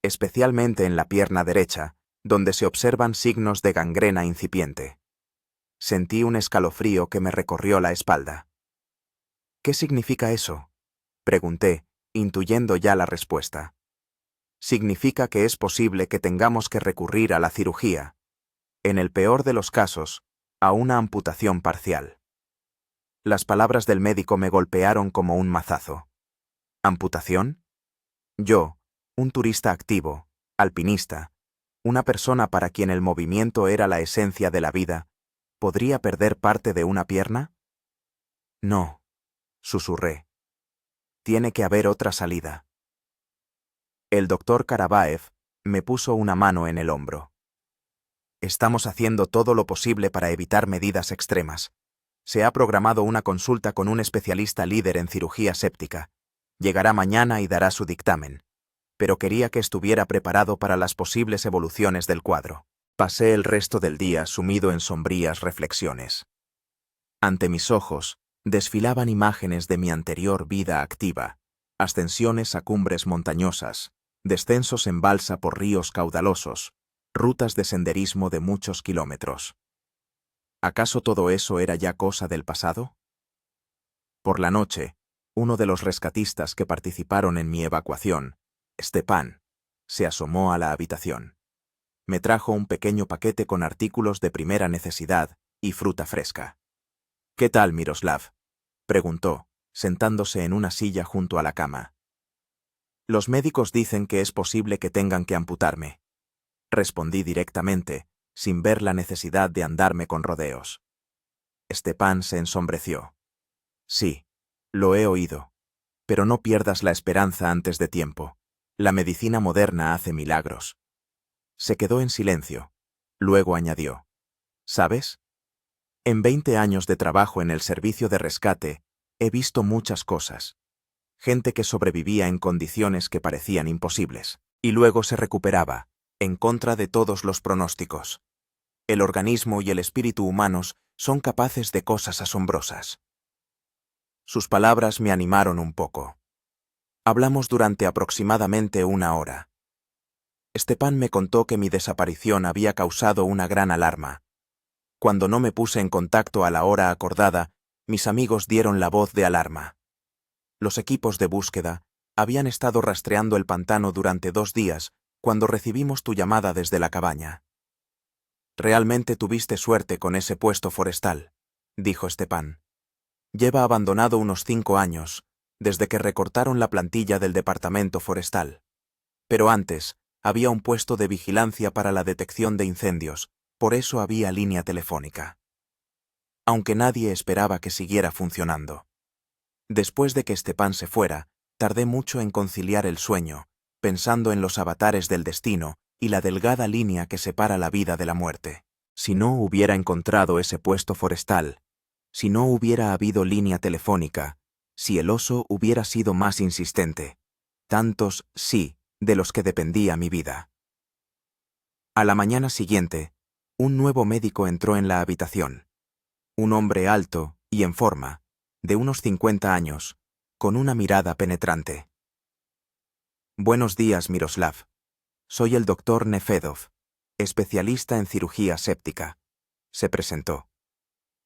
especialmente en la pierna derecha, donde se observan signos de gangrena incipiente. Sentí un escalofrío que me recorrió la espalda. ¿Qué significa eso?, pregunté, intuyendo ya la respuesta. Significa que es posible que tengamos que recurrir a la cirugía, en el peor de los casos, a una amputación parcial. Las palabras del médico me golpearon como un mazazo. ¿Amputación? Yo, un turista activo, alpinista, una persona para quien el movimiento era la esencia de la vida, ¿podría perder parte de una pierna? No, susurré. Tiene que haber otra salida. El doctor Karabaev me puso una mano en el hombro. Estamos haciendo todo lo posible para evitar medidas extremas. Se ha programado una consulta con un especialista líder en cirugía séptica. Llegará mañana y dará su dictamen. Pero quería que estuviera preparado para las posibles evoluciones del cuadro. Pasé el resto del día sumido en sombrías reflexiones. Ante mis ojos desfilaban imágenes de mi anterior vida activa, ascensiones a cumbres montañosas, descensos en balsa por ríos caudalosos, rutas de senderismo de muchos kilómetros. ¿Acaso todo eso era ya cosa del pasado? Por la noche, uno de los rescatistas que participaron en mi evacuación, Stepan, se asomó a la habitación. Me trajo un pequeño paquete con artículos de primera necesidad y fruta fresca. ¿Qué tal, Miroslav?, preguntó, sentándose en una silla junto a la cama. Los médicos dicen que es posible que tengan que amputarme. Respondí directamente, sin ver la necesidad de andarme con rodeos. Stepan se ensombreció. Sí, lo he oído. Pero no pierdas la esperanza antes de tiempo. La medicina moderna hace milagros. Se quedó en silencio. Luego añadió. ¿Sabes? En 20 años de trabajo en el servicio de rescate, he visto muchas cosas. Gente que sobrevivía en condiciones que parecían imposibles, y luego se recuperaba, en contra de todos los pronósticos. El organismo y el espíritu humanos son capaces de cosas asombrosas. Sus palabras me animaron un poco. Hablamos durante aproximadamente 1 hora. Stepan me contó que mi desaparición había causado una gran alarma. Cuando no me puse en contacto a la hora acordada, mis amigos dieron la voz de alarma. Los equipos de búsqueda habían estado rastreando el pantano durante 2 días cuando recibimos tu llamada desde la cabaña. Realmente tuviste suerte con ese puesto forestal, dijo Stepan. Lleva abandonado unos 5 años, desde que recortaron la plantilla del departamento forestal. Pero antes, había un puesto de vigilancia para la detección de incendios, por eso había línea telefónica. Aunque nadie esperaba que siguiera funcionando. Después de que Stepan se fuera, tardé mucho en conciliar el sueño, pensando en los avatares del destino y la delgada línea que separa la vida de la muerte. Si no hubiera encontrado ese puesto forestal, si no hubiera habido línea telefónica, si el oso hubiera sido más insistente. Tantos sí de los que dependía mi vida. A la mañana siguiente, un nuevo médico entró en la habitación. Un hombre alto y en forma, de unos 50 años, con una mirada penetrante. Buenos días, Miroslav. Soy el doctor Nefedov, especialista en cirugía séptica. Se presentó.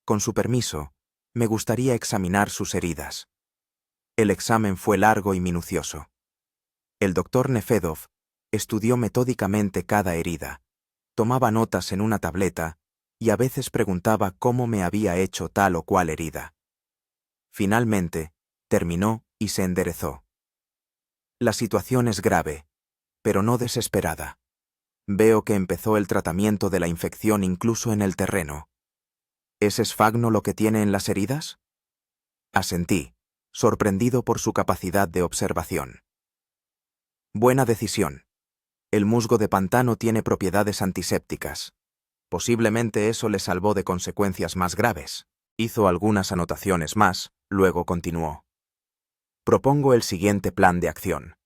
Con su permiso, me gustaría examinar sus heridas. El examen fue largo y minucioso. El doctor Nefedov estudió metódicamente cada herida, tomaba notas en una tableta y a veces preguntaba cómo me había hecho tal o cual herida. Finalmente, terminó y se enderezó. La situación es grave, pero no desesperada. Veo que empezó el tratamiento de la infección incluso en el terreno. ¿Es esfagno lo que tiene en las heridas? Asentí, sorprendido por su capacidad de observación. Buena decisión. El musgo de pantano tiene propiedades antisépticas. Posiblemente eso le salvó de consecuencias más graves. Hizo algunas anotaciones más, luego continuó. Propongo el siguiente plan de acción.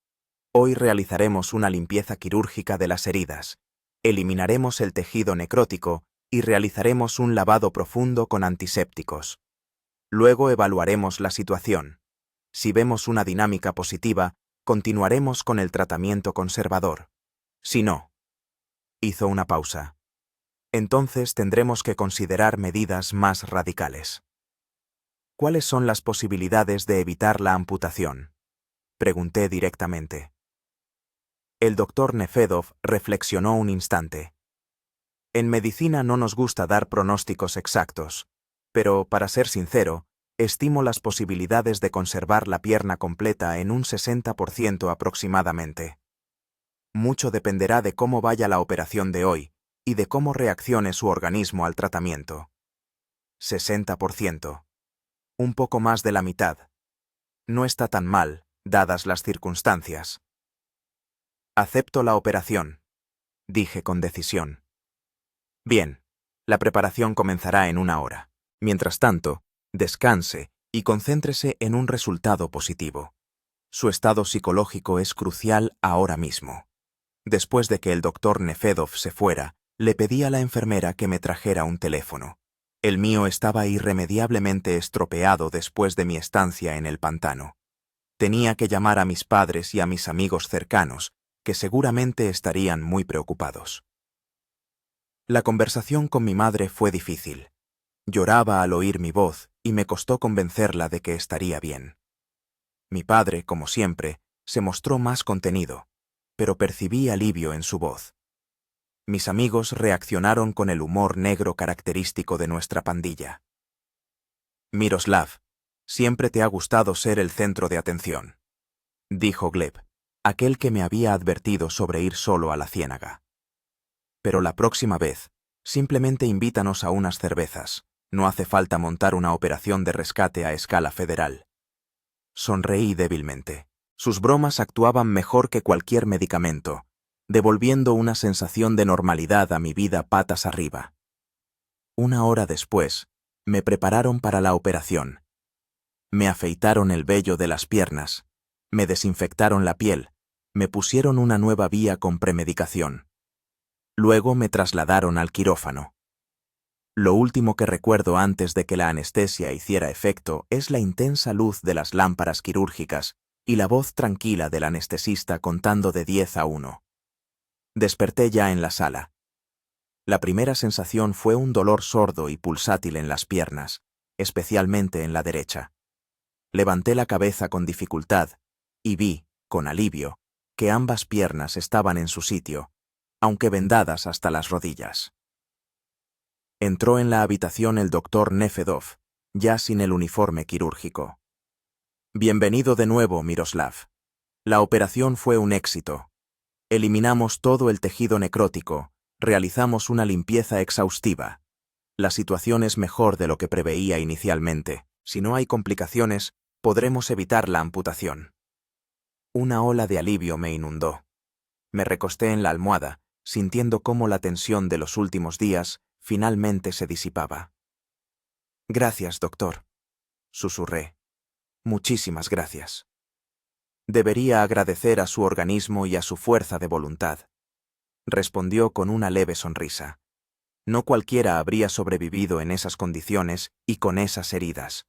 Hoy realizaremos una limpieza quirúrgica de las heridas, eliminaremos el tejido necrótico y realizaremos un lavado profundo con antisépticos. Luego evaluaremos la situación. Si vemos una dinámica positiva, continuaremos con el tratamiento conservador. Si no, hizo una pausa. Entonces tendremos que considerar medidas más radicales. ¿Cuáles son las posibilidades de evitar la amputación? Pregunté directamente. El doctor Nefedov reflexionó un instante. En medicina no nos gusta dar pronósticos exactos, pero, para ser sincero, estimo las posibilidades de conservar la pierna completa en un 60% aproximadamente. Mucho dependerá de cómo vaya la operación de hoy y de cómo reaccione su organismo al tratamiento. 60%. Un poco más de la mitad. No está tan mal, dadas las circunstancias. Acepto la operación, dije con decisión. Bien, la preparación comenzará en 1 hora. Mientras tanto, descanse y concéntrese en un resultado positivo. Su estado psicológico es crucial ahora mismo. Después de que el doctor Nefedov se fuera, le pedí a la enfermera que me trajera un teléfono. El mío estaba irremediablemente estropeado después de mi estancia en el pantano. Tenía que llamar a mis padres y a mis amigos cercanos, que seguramente estarían muy preocupados. La conversación con mi madre fue difícil. Lloraba al oír mi voz y me costó convencerla de que estaría bien. Mi padre, como siempre, se mostró más contenido, pero percibí alivio en su voz. Mis amigos reaccionaron con el humor negro característico de nuestra pandilla. Miroslav, siempre te ha gustado ser el centro de atención, dijo Gleb, aquel que me había advertido sobre ir solo a la ciénaga. Pero la próxima vez, simplemente invítanos a unas cervezas. No hace falta montar una operación de rescate a escala federal. Sonreí débilmente. Sus bromas actuaban mejor que cualquier medicamento, devolviendo una sensación de normalidad a mi vida patas arriba. 1 hora después, me prepararon para la operación. Me afeitaron el vello de las piernas, me desinfectaron la piel, me pusieron una nueva vía con premedicación. Luego me trasladaron al quirófano. Lo último que recuerdo antes de que la anestesia hiciera efecto es la intensa luz de las lámparas quirúrgicas y la voz tranquila del anestesista contando de 10 a 1. Desperté ya en la sala. La primera sensación fue un dolor sordo y pulsátil en las piernas, especialmente en la derecha. Levanté la cabeza con dificultad y vi, con alivio, que ambas piernas estaban en su sitio, aunque vendadas hasta las rodillas. Entró en la habitación el doctor Nefedov, ya sin el uniforme quirúrgico. Bienvenido de nuevo, Miroslav. La operación fue un éxito. Eliminamos todo el tejido necrótico, realizamos una limpieza exhaustiva. La situación es mejor de lo que preveía inicialmente. Si no hay complicaciones, podremos evitar la amputación. Una ola de alivio me inundó. Me recosté en la almohada, sintiendo cómo la tensión de los últimos días finalmente se disipaba. Gracias, doctor, susurré. Muchísimas gracias. Debería agradecer a su organismo y a su fuerza de voluntad. Respondió con una leve sonrisa. No cualquiera habría sobrevivido en esas condiciones y con esas heridas.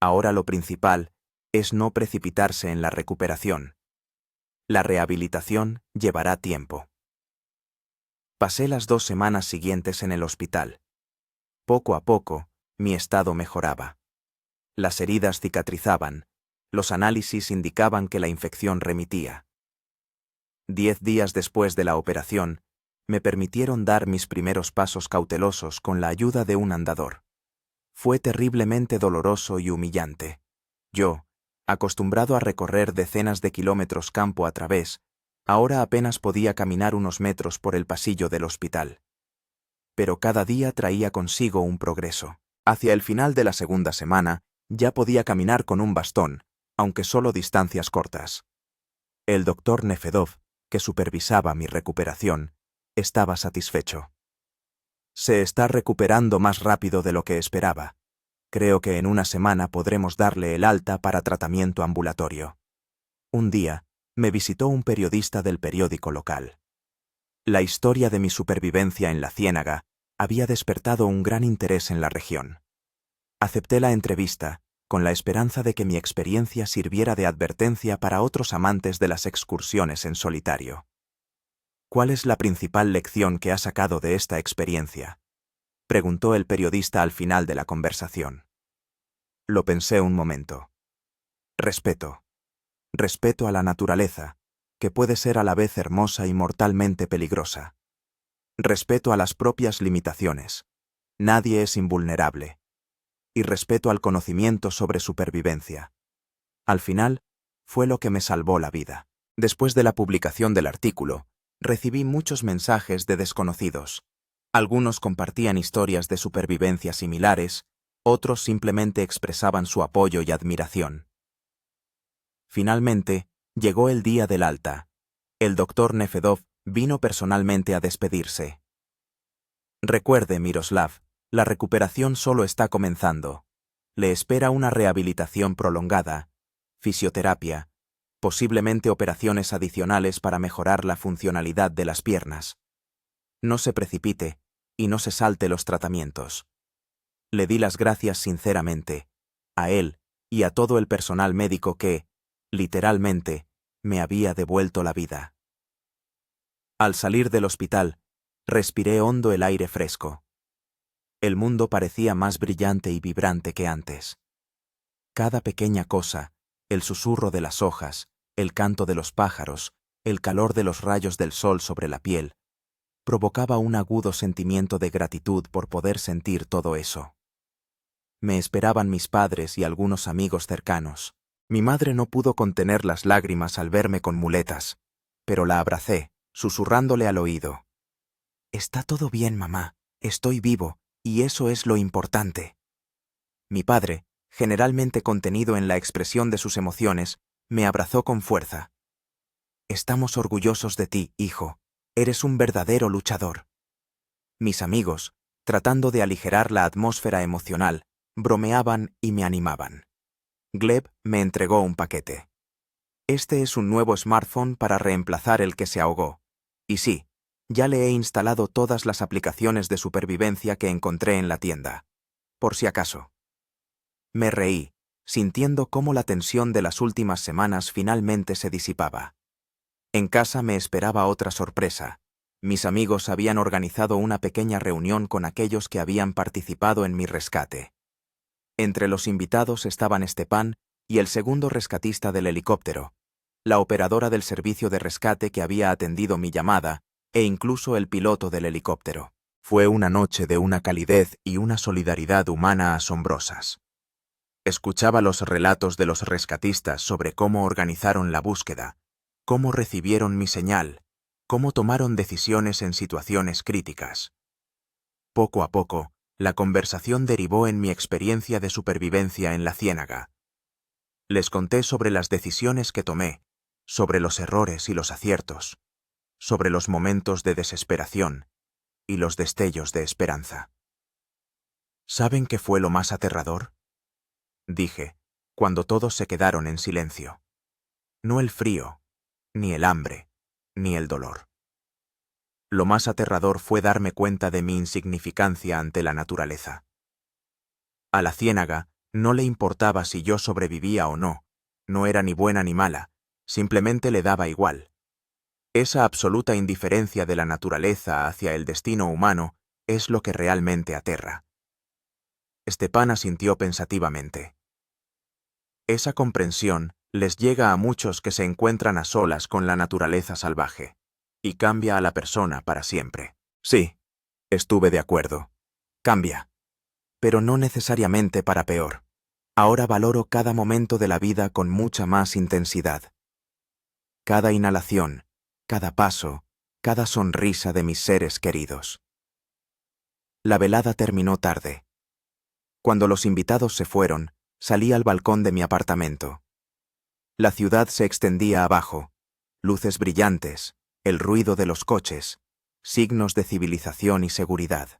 Ahora lo principal es no precipitarse en la recuperación. La rehabilitación llevará tiempo. Pasé las 2 semanas siguientes en el hospital. Poco a poco, mi estado mejoraba. Las heridas cicatrizaban, los análisis indicaban que la infección remitía. 10 días después de la operación, me permitieron dar mis primeros pasos cautelosos con la ayuda de un andador. Fue terriblemente doloroso y humillante. Yo, acostumbrado a recorrer decenas de kilómetros campo a través, ahora apenas podía caminar unos metros por el pasillo del hospital. Pero cada día traía consigo un progreso. Hacia el final de la segunda semana, ya podía caminar con un bastón, aunque solo distancias cortas. El doctor Nefedov, que supervisaba mi recuperación, estaba satisfecho. Se está recuperando más rápido de lo que esperaba. Creo que en una semana podremos darle el alta para tratamiento ambulatorio. Un día, me visitó un periodista del periódico local. La historia de mi supervivencia en la Ciénaga había despertado un gran interés en la región. Acepté la entrevista, con la esperanza de que mi experiencia sirviera de advertencia para otros amantes de las excursiones en solitario. ¿Cuál es la principal lección que ha sacado de esta experiencia?, preguntó el periodista al final de la conversación. Lo pensé un momento. Respeto. Respeto a la naturaleza, que puede ser a la vez hermosa y mortalmente peligrosa. Respeto a las propias limitaciones. Nadie es invulnerable. Y respeto al conocimiento sobre supervivencia. Al final, fue lo que me salvó la vida. Después de la publicación del artículo, recibí muchos mensajes de desconocidos. Algunos compartían historias de supervivencia similares, otros simplemente expresaban su apoyo y admiración. Finalmente, llegó el día del alta. El doctor Nefedov vino personalmente a despedirse. Recuerde, Miroslav, la recuperación solo está comenzando. Le espera una rehabilitación prolongada, fisioterapia, posiblemente operaciones adicionales para mejorar la funcionalidad de las piernas. No se precipite y no se salte los tratamientos. Le di las gracias sinceramente, a él y a todo el personal médico que, literalmente, me había devuelto la vida. Al salir del hospital, respiré hondo el aire fresco. El mundo parecía más brillante y vibrante que antes. Cada pequeña cosa, el susurro de las hojas, el canto de los pájaros, el calor de los rayos del sol sobre la piel, provocaba un agudo sentimiento de gratitud por poder sentir todo eso. Me esperaban mis padres y algunos amigos cercanos. Mi madre no pudo contener las lágrimas al verme con muletas, pero la abracé, susurrándole al oído. «Está todo bien, mamá, estoy vivo, y eso es lo importante». Mi padre, generalmente contenido en la expresión de sus emociones, me abrazó con fuerza. «Estamos orgullosos de ti, hijo. Eres un verdadero luchador». Mis amigos, tratando de aligerar la atmósfera emocional, bromeaban y me animaban. Gleb me entregó un paquete. Este es un nuevo smartphone para reemplazar el que se ahogó. Y sí, ya le he instalado todas las aplicaciones de supervivencia que encontré en la tienda. Por si acaso. Me reí, sintiendo cómo la tensión de las últimas semanas finalmente se disipaba. En casa me esperaba otra sorpresa. Mis amigos habían organizado una pequeña reunión con aquellos que habían participado en mi rescate. Entre los invitados estaban Stepan y el segundo rescatista del helicóptero, la operadora del servicio de rescate que había atendido mi llamada e incluso el piloto del helicóptero. Fue una noche de una calidez y una solidaridad humana asombrosas. Escuchaba los relatos de los rescatistas sobre cómo organizaron la búsqueda, cómo recibieron mi señal, cómo tomaron decisiones en situaciones críticas. Poco a poco, la conversación derivó en mi experiencia de supervivencia en la ciénaga. Les conté sobre las decisiones que tomé, sobre los errores y los aciertos, sobre los momentos de desesperación y los destellos de esperanza. ¿Saben qué fue lo más aterrador?, dije, cuando todos se quedaron en silencio. No el frío, ni el hambre, ni el dolor. Lo más aterrador fue darme cuenta de mi insignificancia ante la naturaleza. A la ciénaga no le importaba si yo sobrevivía o no, no era ni buena ni mala, simplemente le daba igual. Esa absoluta indiferencia de la naturaleza hacia el destino humano es lo que realmente aterra. Stepan asintió pensativamente. Esa comprensión les llega a muchos que se encuentran a solas con la naturaleza salvaje, y cambia a la persona para siempre. Sí, estuve de acuerdo. Cambia. Pero no necesariamente para peor. Ahora valoro cada momento de la vida con mucha más intensidad. Cada inhalación, cada paso, cada sonrisa de mis seres queridos. La velada terminó tarde. Cuando los invitados se fueron, salí al balcón de mi apartamento. La ciudad se extendía abajo, luces brillantes, el ruido de los coches, signos de civilización y seguridad.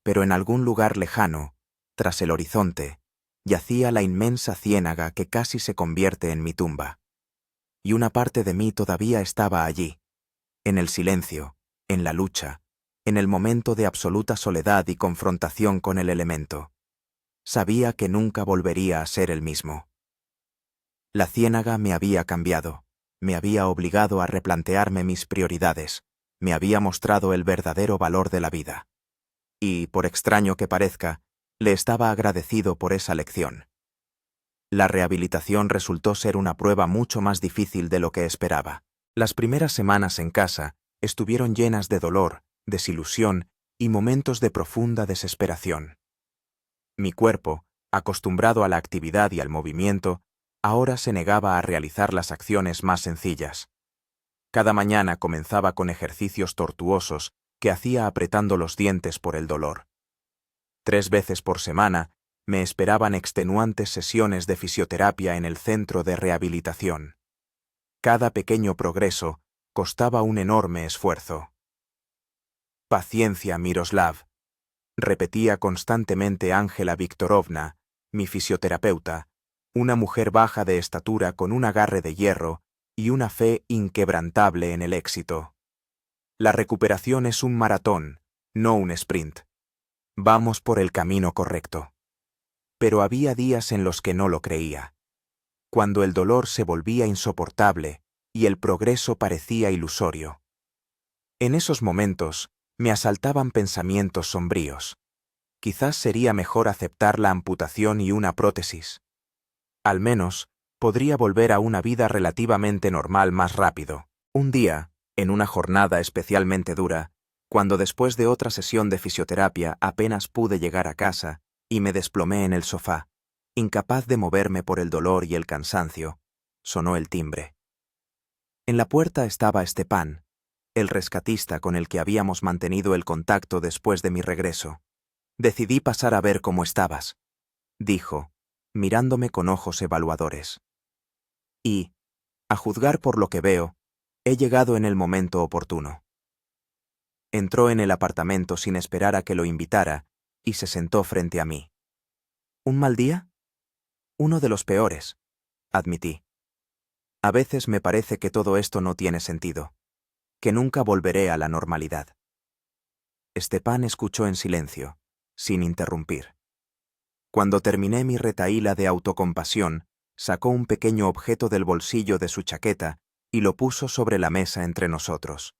Pero en algún lugar lejano, tras el horizonte, yacía la inmensa ciénaga que casi se convierte en mi tumba. Y una parte de mí todavía estaba allí, en el silencio, en la lucha, en el momento de absoluta soledad y confrontación con el elemento. Sabía que nunca volvería a ser el mismo. La ciénaga me había cambiado, me había obligado a replantearme mis prioridades, me había mostrado el verdadero valor de la vida. Y, por extraño que parezca, le estaba agradecido por esa lección. La rehabilitación resultó ser una prueba mucho más difícil de lo que esperaba. Las primeras semanas en casa estuvieron llenas de dolor, desilusión y momentos de profunda desesperación. Mi cuerpo, acostumbrado a la actividad y al movimiento, ahora se negaba a realizar las acciones más sencillas. Cada mañana comenzaba con ejercicios tortuosos que hacía apretando los dientes por el dolor. 3 veces por semana me esperaban extenuantes sesiones de fisioterapia en el centro de rehabilitación. Cada pequeño progreso costaba un enorme esfuerzo. Paciencia, Miroslav, repetía constantemente Ángela Viktorovna, mi fisioterapeuta, una mujer baja de estatura con un agarre de hierro y una fe inquebrantable en el éxito. La recuperación es un maratón, no un sprint. Vamos por el camino correcto. Pero había días en los que no lo creía. Cuando el dolor se volvía insoportable y el progreso parecía ilusorio. En esos momentos me asaltaban pensamientos sombríos. Quizás sería mejor aceptar la amputación y una prótesis. Al menos, podría volver a una vida relativamente normal más rápido. Un día, en una jornada especialmente dura, cuando después de otra sesión de fisioterapia apenas pude llegar a casa y me desplomé en el sofá, incapaz de moverme por el dolor y el cansancio, sonó el timbre. En la puerta estaba Stepan, el rescatista con el que habíamos mantenido el contacto después de mi regreso. Decidí pasar a ver cómo estabas, dijo, mirándome con ojos evaluadores. Y, a juzgar por lo que veo, he llegado en el momento oportuno. Entró en el apartamento sin esperar a que lo invitara y se sentó frente a mí. ¿Un mal día? Uno de los peores, admití. A veces me parece que todo esto no tiene sentido, que nunca volveré a la normalidad. Stepan escuchó en silencio, sin interrumpir. Cuando terminé mi retahíla de autocompasión, sacó un pequeño objeto del bolsillo de su chaqueta y lo puso sobre la mesa entre nosotros.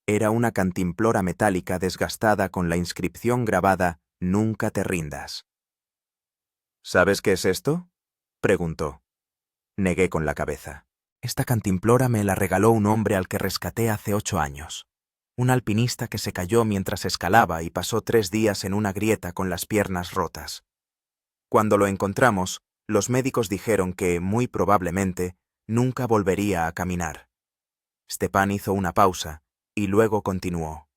Era una cantimplora metálica desgastada con la inscripción grabada «Nunca te rindas». ¿Sabes qué es esto?, preguntó. Negué con la cabeza. Esta cantimplora me la regaló un hombre al que rescaté hace 8 años. un alpinista que se cayó mientras escalaba y pasó 3 días en una grieta con las piernas rotas. Cuando lo encontramos, los médicos dijeron que, muy probablemente, nunca volvería a caminar. Stepan hizo una pausa y luego continuó.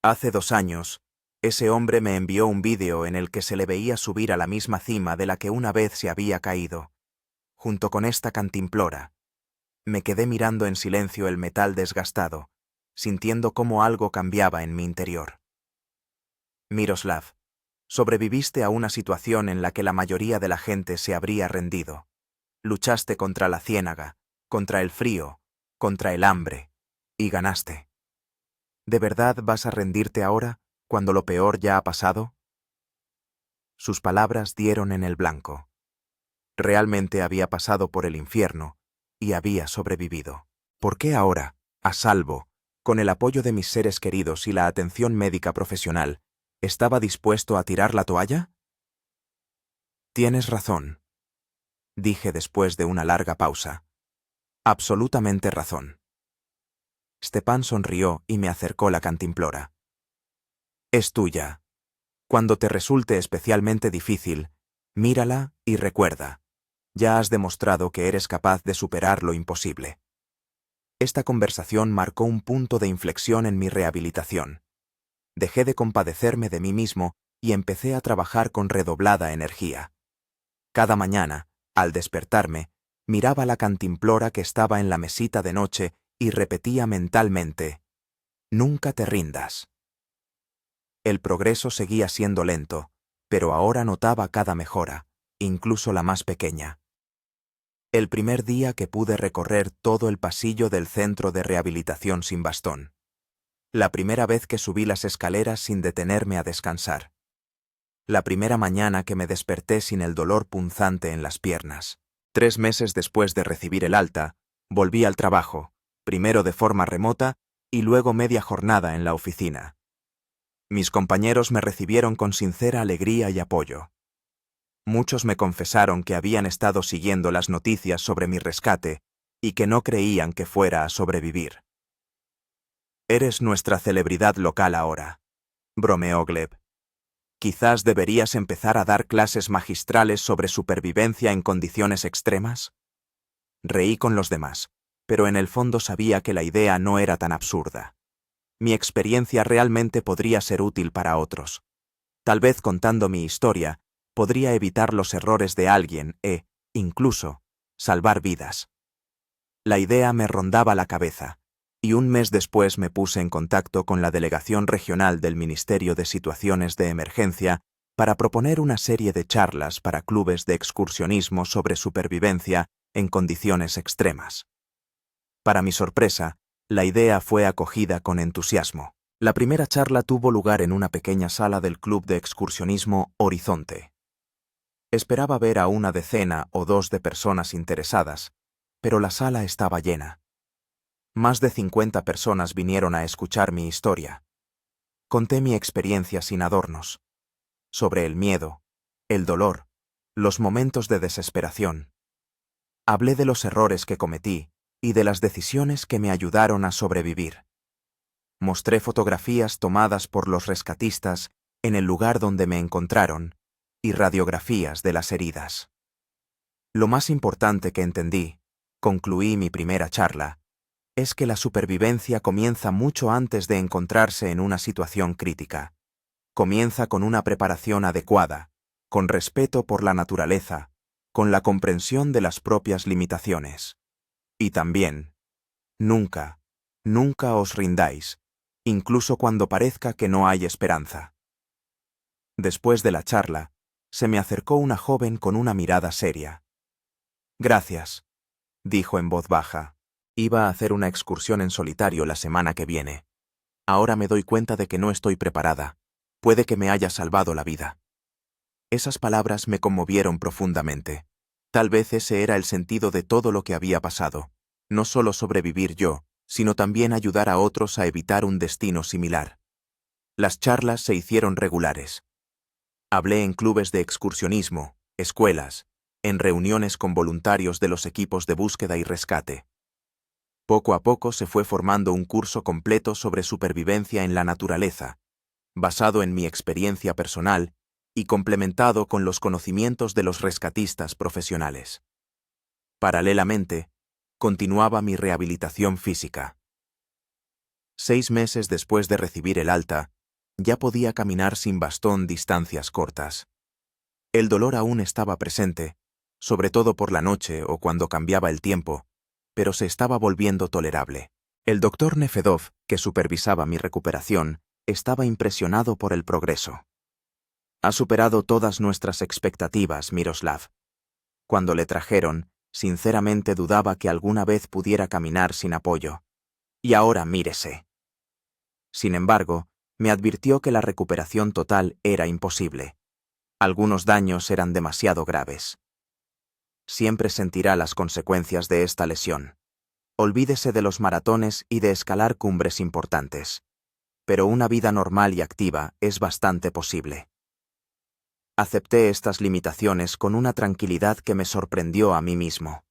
Hace 2 años, ese hombre me envió un vídeo en el que se le veía subir a la misma cima de la que una vez se había caído, junto con esta cantimplora. Me quedé mirando en silencio el metal desgastado, sintiendo cómo algo cambiaba en mi interior. Miroslav, sobreviviste a una situación en la que la mayoría de la gente se habría rendido. Luchaste contra la ciénaga, contra el frío, contra el hambre, y ganaste. ¿De verdad vas a rendirte ahora, cuando lo peor ya ha pasado? Sus palabras dieron en el blanco. Realmente había pasado por el infierno y había sobrevivido. ¿Por qué ahora, a salvo, con el apoyo de mis seres queridos y la atención médica profesional, estaba dispuesto a tirar la toalla? Tienes razón, dije después de una larga pausa. Absolutamente razón. Stepan sonrió y me acercó la cantimplora. Es tuya. Cuando te resulte especialmente difícil, mírala y recuerda. Ya has demostrado que eres capaz de superar lo imposible. Esta conversación marcó un punto de inflexión en mi rehabilitación. Dejé de compadecerme de mí mismo y empecé a trabajar con redoblada energía. Cada mañana, al despertarme, miraba la cantimplora que estaba en la mesita de noche y repetía mentalmente: «Nunca te rindas». El progreso seguía siendo lento, pero ahora notaba cada mejora, incluso la más pequeña. El primer día que pude recorrer todo el pasillo del centro de rehabilitación sin bastón. La primera vez que subí las escaleras sin detenerme a descansar. La primera mañana que me desperté sin el dolor punzante en las piernas. 3 meses después de recibir el alta, volví al trabajo, primero de forma remota y luego media jornada en la oficina. Mis compañeros me recibieron con sincera alegría y apoyo. Muchos me confesaron que habían estado siguiendo las noticias sobre mi rescate y que no creían que fuera a sobrevivir. «Eres nuestra celebridad local ahora», bromeó Gleb. «¿Quizás deberías empezar a dar clases magistrales sobre supervivencia en condiciones extremas?» Reí con los demás, pero en el fondo sabía que la idea no era tan absurda. Mi experiencia realmente podría ser útil para otros. Tal vez contando mi historia, podría evitar los errores de alguien e, incluso, salvar vidas. La idea me rondaba la cabeza, y un mes después me puse en contacto con la Delegación Regional del Ministerio de Situaciones de Emergencia para proponer una serie de charlas para clubes de excursionismo sobre supervivencia en condiciones extremas. Para mi sorpresa, la idea fue acogida con entusiasmo. La primera charla tuvo lugar en una pequeña sala del Club de Excursionismo Horizonte. Esperaba ver a 1 decena o 2 de personas interesadas, pero la sala estaba llena. Más de 50 personas vinieron a escuchar mi historia. Conté mi experiencia sin adornos, sobre el miedo, el dolor, los momentos de desesperación. Hablé de los errores que cometí y de las decisiones que me ayudaron a sobrevivir. Mostré fotografías tomadas por los rescatistas en el lugar donde me encontraron y radiografías de las heridas. Lo más importante que entendí, concluí mi primera charla, es que la supervivencia comienza mucho antes de encontrarse en una situación crítica. Comienza con una preparación adecuada, con respeto por la naturaleza, con la comprensión de las propias limitaciones. Y también, nunca, nunca os rindáis, incluso cuando parezca que no hay esperanza. Después de la charla, se me acercó una joven con una mirada seria. «Gracias», dijo en voz baja. «Iba a hacer una excursión en solitario la semana que viene. Ahora me doy cuenta de que no estoy preparada. Puede que me haya salvado la vida». Esas palabras me conmovieron profundamente. Tal vez ese era el sentido de todo lo que había pasado. No solo sobrevivir yo, sino también ayudar a otros a evitar un destino similar. Las charlas se hicieron regulares. Hablé en clubes de excursionismo, escuelas, en reuniones con voluntarios de los equipos de búsqueda y rescate. Poco a poco se fue formando un curso completo sobre supervivencia en la naturaleza, basado en mi experiencia personal y complementado con los conocimientos de los rescatistas profesionales. Paralelamente, continuaba mi rehabilitación física. 6 meses después de recibir el alta, ya podía caminar sin bastón distancias cortas. El dolor aún estaba presente, sobre todo por la noche o cuando cambiaba el tiempo, pero se estaba volviendo tolerable. El doctor Nefedov, que supervisaba mi recuperación, estaba impresionado por el progreso. Ha superado todas nuestras expectativas, Miroslav. Cuando le trajeron, sinceramente dudaba que alguna vez pudiera caminar sin apoyo. Y ahora mírese. Sin embargo, me advirtió que la recuperación total era imposible. Algunos daños eran demasiado graves. Siempre sentirá las consecuencias de esta lesión. Olvídese de los maratones y de escalar cumbres importantes. Pero una vida normal y activa es bastante posible. Acepté estas limitaciones con una tranquilidad que me sorprendió a mí mismo.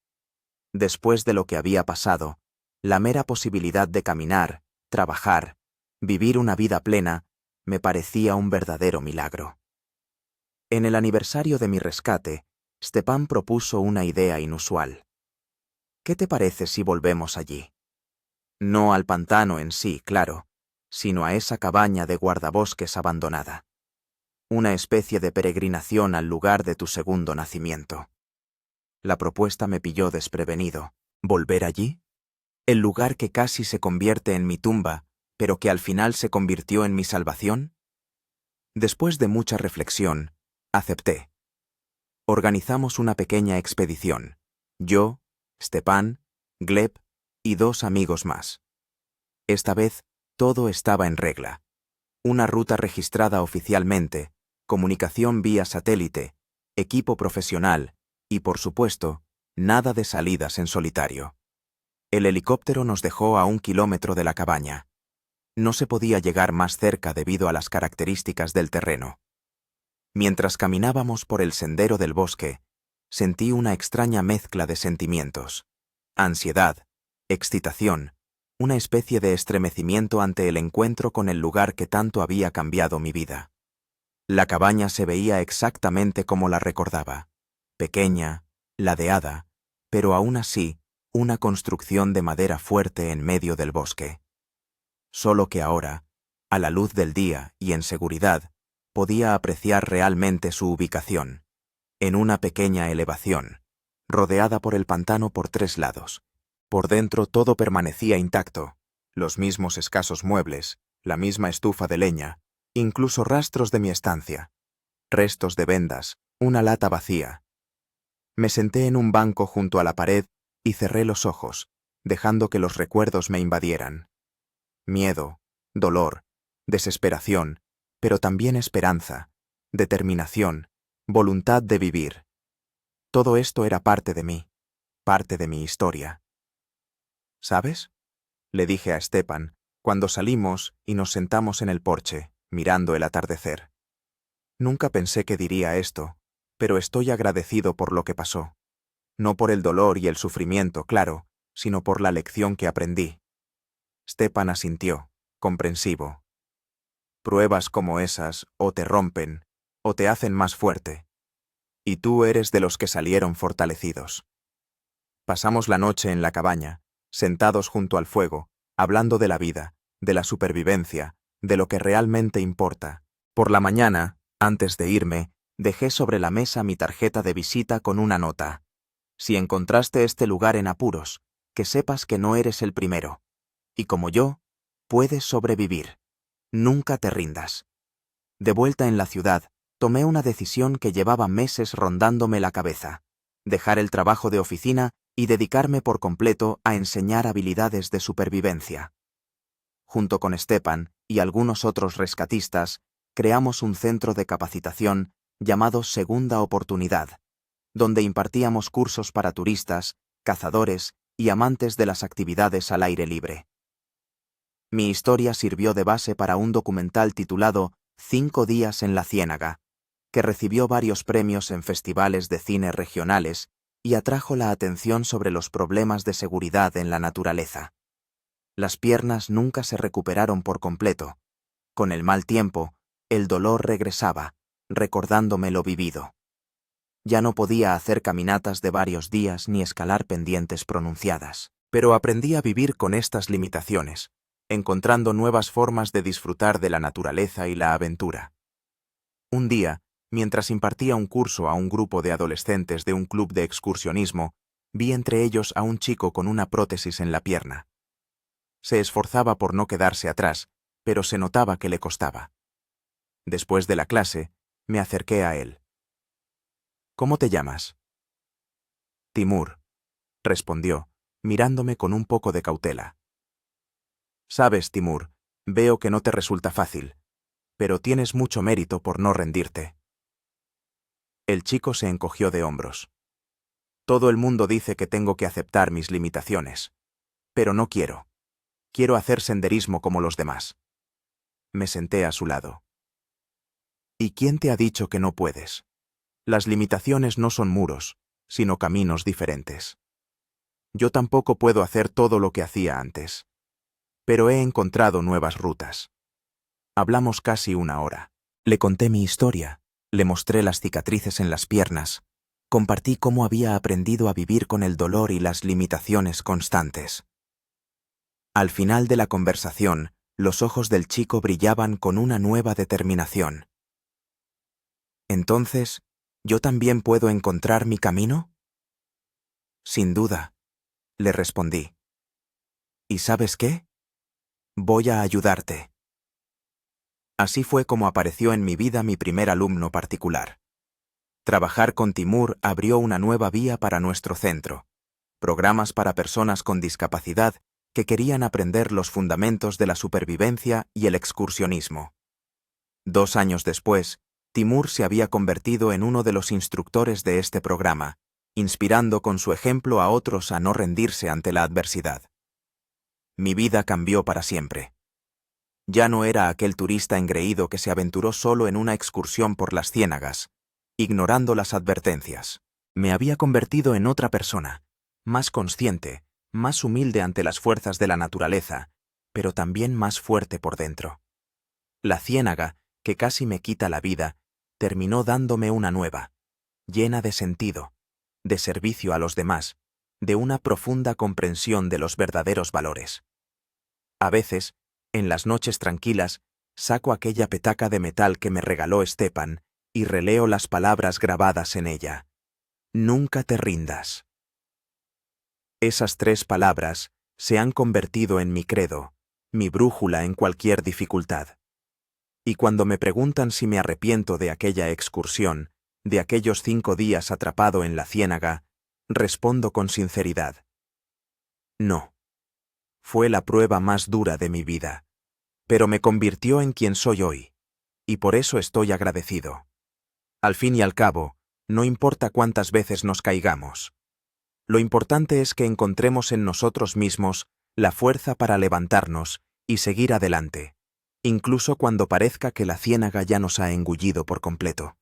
Después de lo que había pasado, la mera posibilidad de caminar, trabajar, vivir una vida plena, me parecía un verdadero milagro. En el aniversario de mi rescate, Stepan propuso una idea inusual. ¿Qué te parece si volvemos allí? No al pantano en sí, claro, sino a esa cabaña de guardabosques abandonada. Una especie de peregrinación al lugar de tu segundo nacimiento. La propuesta me pilló desprevenido. ¿Volver allí? ¿El lugar que casi se convierte en mi tumba, pero que al final se convirtió en mi salvación? Después de mucha reflexión, acepté. Organizamos una pequeña expedición. Yo, Stepan, Gleb y 2 amigos más. Esta vez, todo estaba en regla. Una ruta registrada oficialmente, comunicación vía satélite, equipo profesional y, por supuesto, nada de salidas en solitario. El helicóptero nos dejó a 1 kilómetro de la cabaña. No se podía llegar más cerca debido a las características del terreno. Mientras caminábamos por el sendero del bosque, sentí una extraña mezcla de sentimientos. Ansiedad, excitación, una especie de estremecimiento ante el encuentro con el lugar que tanto había cambiado mi vida. La cabaña se veía exactamente como la recordaba, pequeña, ladeada, pero aún así, una construcción de madera fuerte en medio del bosque. Solo que ahora, a la luz del día y en seguridad, podía apreciar realmente su ubicación, en una pequeña elevación, rodeada por el pantano por 3 lados. Por dentro todo permanecía intacto, los mismos escasos muebles, la misma estufa de leña, incluso rastros de mi estancia, restos de vendas, una lata vacía. Me senté en un banco junto a la pared y cerré los ojos, dejando que los recuerdos me invadieran. Miedo, dolor, desesperación, pero también esperanza, determinación, voluntad de vivir. Todo esto era parte de mí, parte de mi historia. ¿Sabes?, le dije a Stepan, cuando salimos y nos sentamos en el porche, mirando el atardecer. Nunca pensé que diría esto, pero estoy agradecido por lo que pasó. No por el dolor y el sufrimiento, claro, sino por la lección que aprendí. Stepan asintió, comprensivo. Pruebas como esas o te rompen, o te hacen más fuerte. Y tú eres de los que salieron fortalecidos. Pasamos la noche en la cabaña, sentados junto al fuego, hablando de la vida, de la supervivencia, de lo que realmente importa. Por la mañana, antes de irme, dejé sobre la mesa mi tarjeta de visita con una nota. Si encontraste este lugar en apuros, que sepas que no eres el primero. Y como yo, puedes sobrevivir. Nunca te rindas. De vuelta en la ciudad, tomé una decisión que llevaba meses rondándome la cabeza: dejar el trabajo de oficina y dedicarme por completo a enseñar habilidades de supervivencia. Junto con Stepan y algunos otros rescatistas, creamos un centro de capacitación llamado Segunda Oportunidad, donde impartíamos cursos para turistas, cazadores y amantes de las actividades al aire libre. Mi historia sirvió de base para un documental titulado 5 días en la Ciénaga, que recibió varios premios en festivales de cine regionales y atrajo la atención sobre los problemas de seguridad en la naturaleza. Las piernas nunca se recuperaron por completo. Con el mal tiempo, el dolor regresaba, recordándome lo vivido. Ya no podía hacer caminatas de varios días ni escalar pendientes pronunciadas, pero aprendí a vivir con estas limitaciones, encontrando nuevas formas de disfrutar de la naturaleza y la aventura. Un día, mientras impartía un curso a un grupo de adolescentes de un club de excursionismo, vi entre ellos a un chico con una prótesis en la pierna. Se esforzaba por no quedarse atrás, pero se notaba que le costaba. Después de la clase, me acerqué a él. ¿Cómo te llamas? Timur, respondió, mirándome con un poco de cautela. Sabes, Timur, veo que no te resulta fácil, pero tienes mucho mérito por no rendirte. El chico se encogió de hombros. Todo el mundo dice que tengo que aceptar mis limitaciones, pero no quiero. Quiero hacer senderismo como los demás. Me senté a su lado. ¿Y quién te ha dicho que no puedes? Las limitaciones no son muros, sino caminos diferentes. Yo tampoco puedo hacer todo lo que hacía antes, pero he encontrado nuevas rutas. Hablamos casi una hora. Le conté mi historia, le mostré las cicatrices en las piernas, compartí cómo había aprendido a vivir con el dolor y las limitaciones constantes. Al final de la conversación, los ojos del chico brillaban con una nueva determinación. Entonces, ¿yo también puedo encontrar mi camino? Sin duda, le respondí. ¿Y sabes qué? Voy a ayudarte. Así fue como apareció en mi vida mi primer alumno particular. Trabajar con Timur abrió una nueva vía para nuestro centro, programas para personas con discapacidad que querían aprender los fundamentos de la supervivencia y el excursionismo. 2 años después, Timur se había convertido en uno de los instructores de este programa, inspirando con su ejemplo a otros a no rendirse ante la adversidad. Mi vida cambió para siempre. Ya no era aquel turista engreído que se aventuró solo en una excursión por las ciénagas, ignorando las advertencias. Me había convertido en otra persona, más consciente, más humilde ante las fuerzas de la naturaleza, pero también más fuerte por dentro. La ciénaga, que casi me quita la vida, terminó dándome una nueva, llena de sentido, de servicio a los demás, de una profunda comprensión de los verdaderos valores. A veces, en las noches tranquilas, saco aquella petaca de metal que me regaló Stepan y releo las palabras grabadas en ella. Nunca te rindas. Esas 3 palabras se han convertido en mi credo, mi brújula en cualquier dificultad. Y cuando me preguntan si me arrepiento de aquella excursión, de aquellos 5 días atrapado en la ciénaga, respondo con sinceridad. No. Fue la prueba más dura de mi vida, pero me convirtió en quien soy hoy, y por eso estoy agradecido. Al fin y al cabo, no importa cuántas veces nos caigamos. Lo importante es que encontremos en nosotros mismos la fuerza para levantarnos y seguir adelante, incluso cuando parezca que la ciénaga ya nos ha engullido por completo.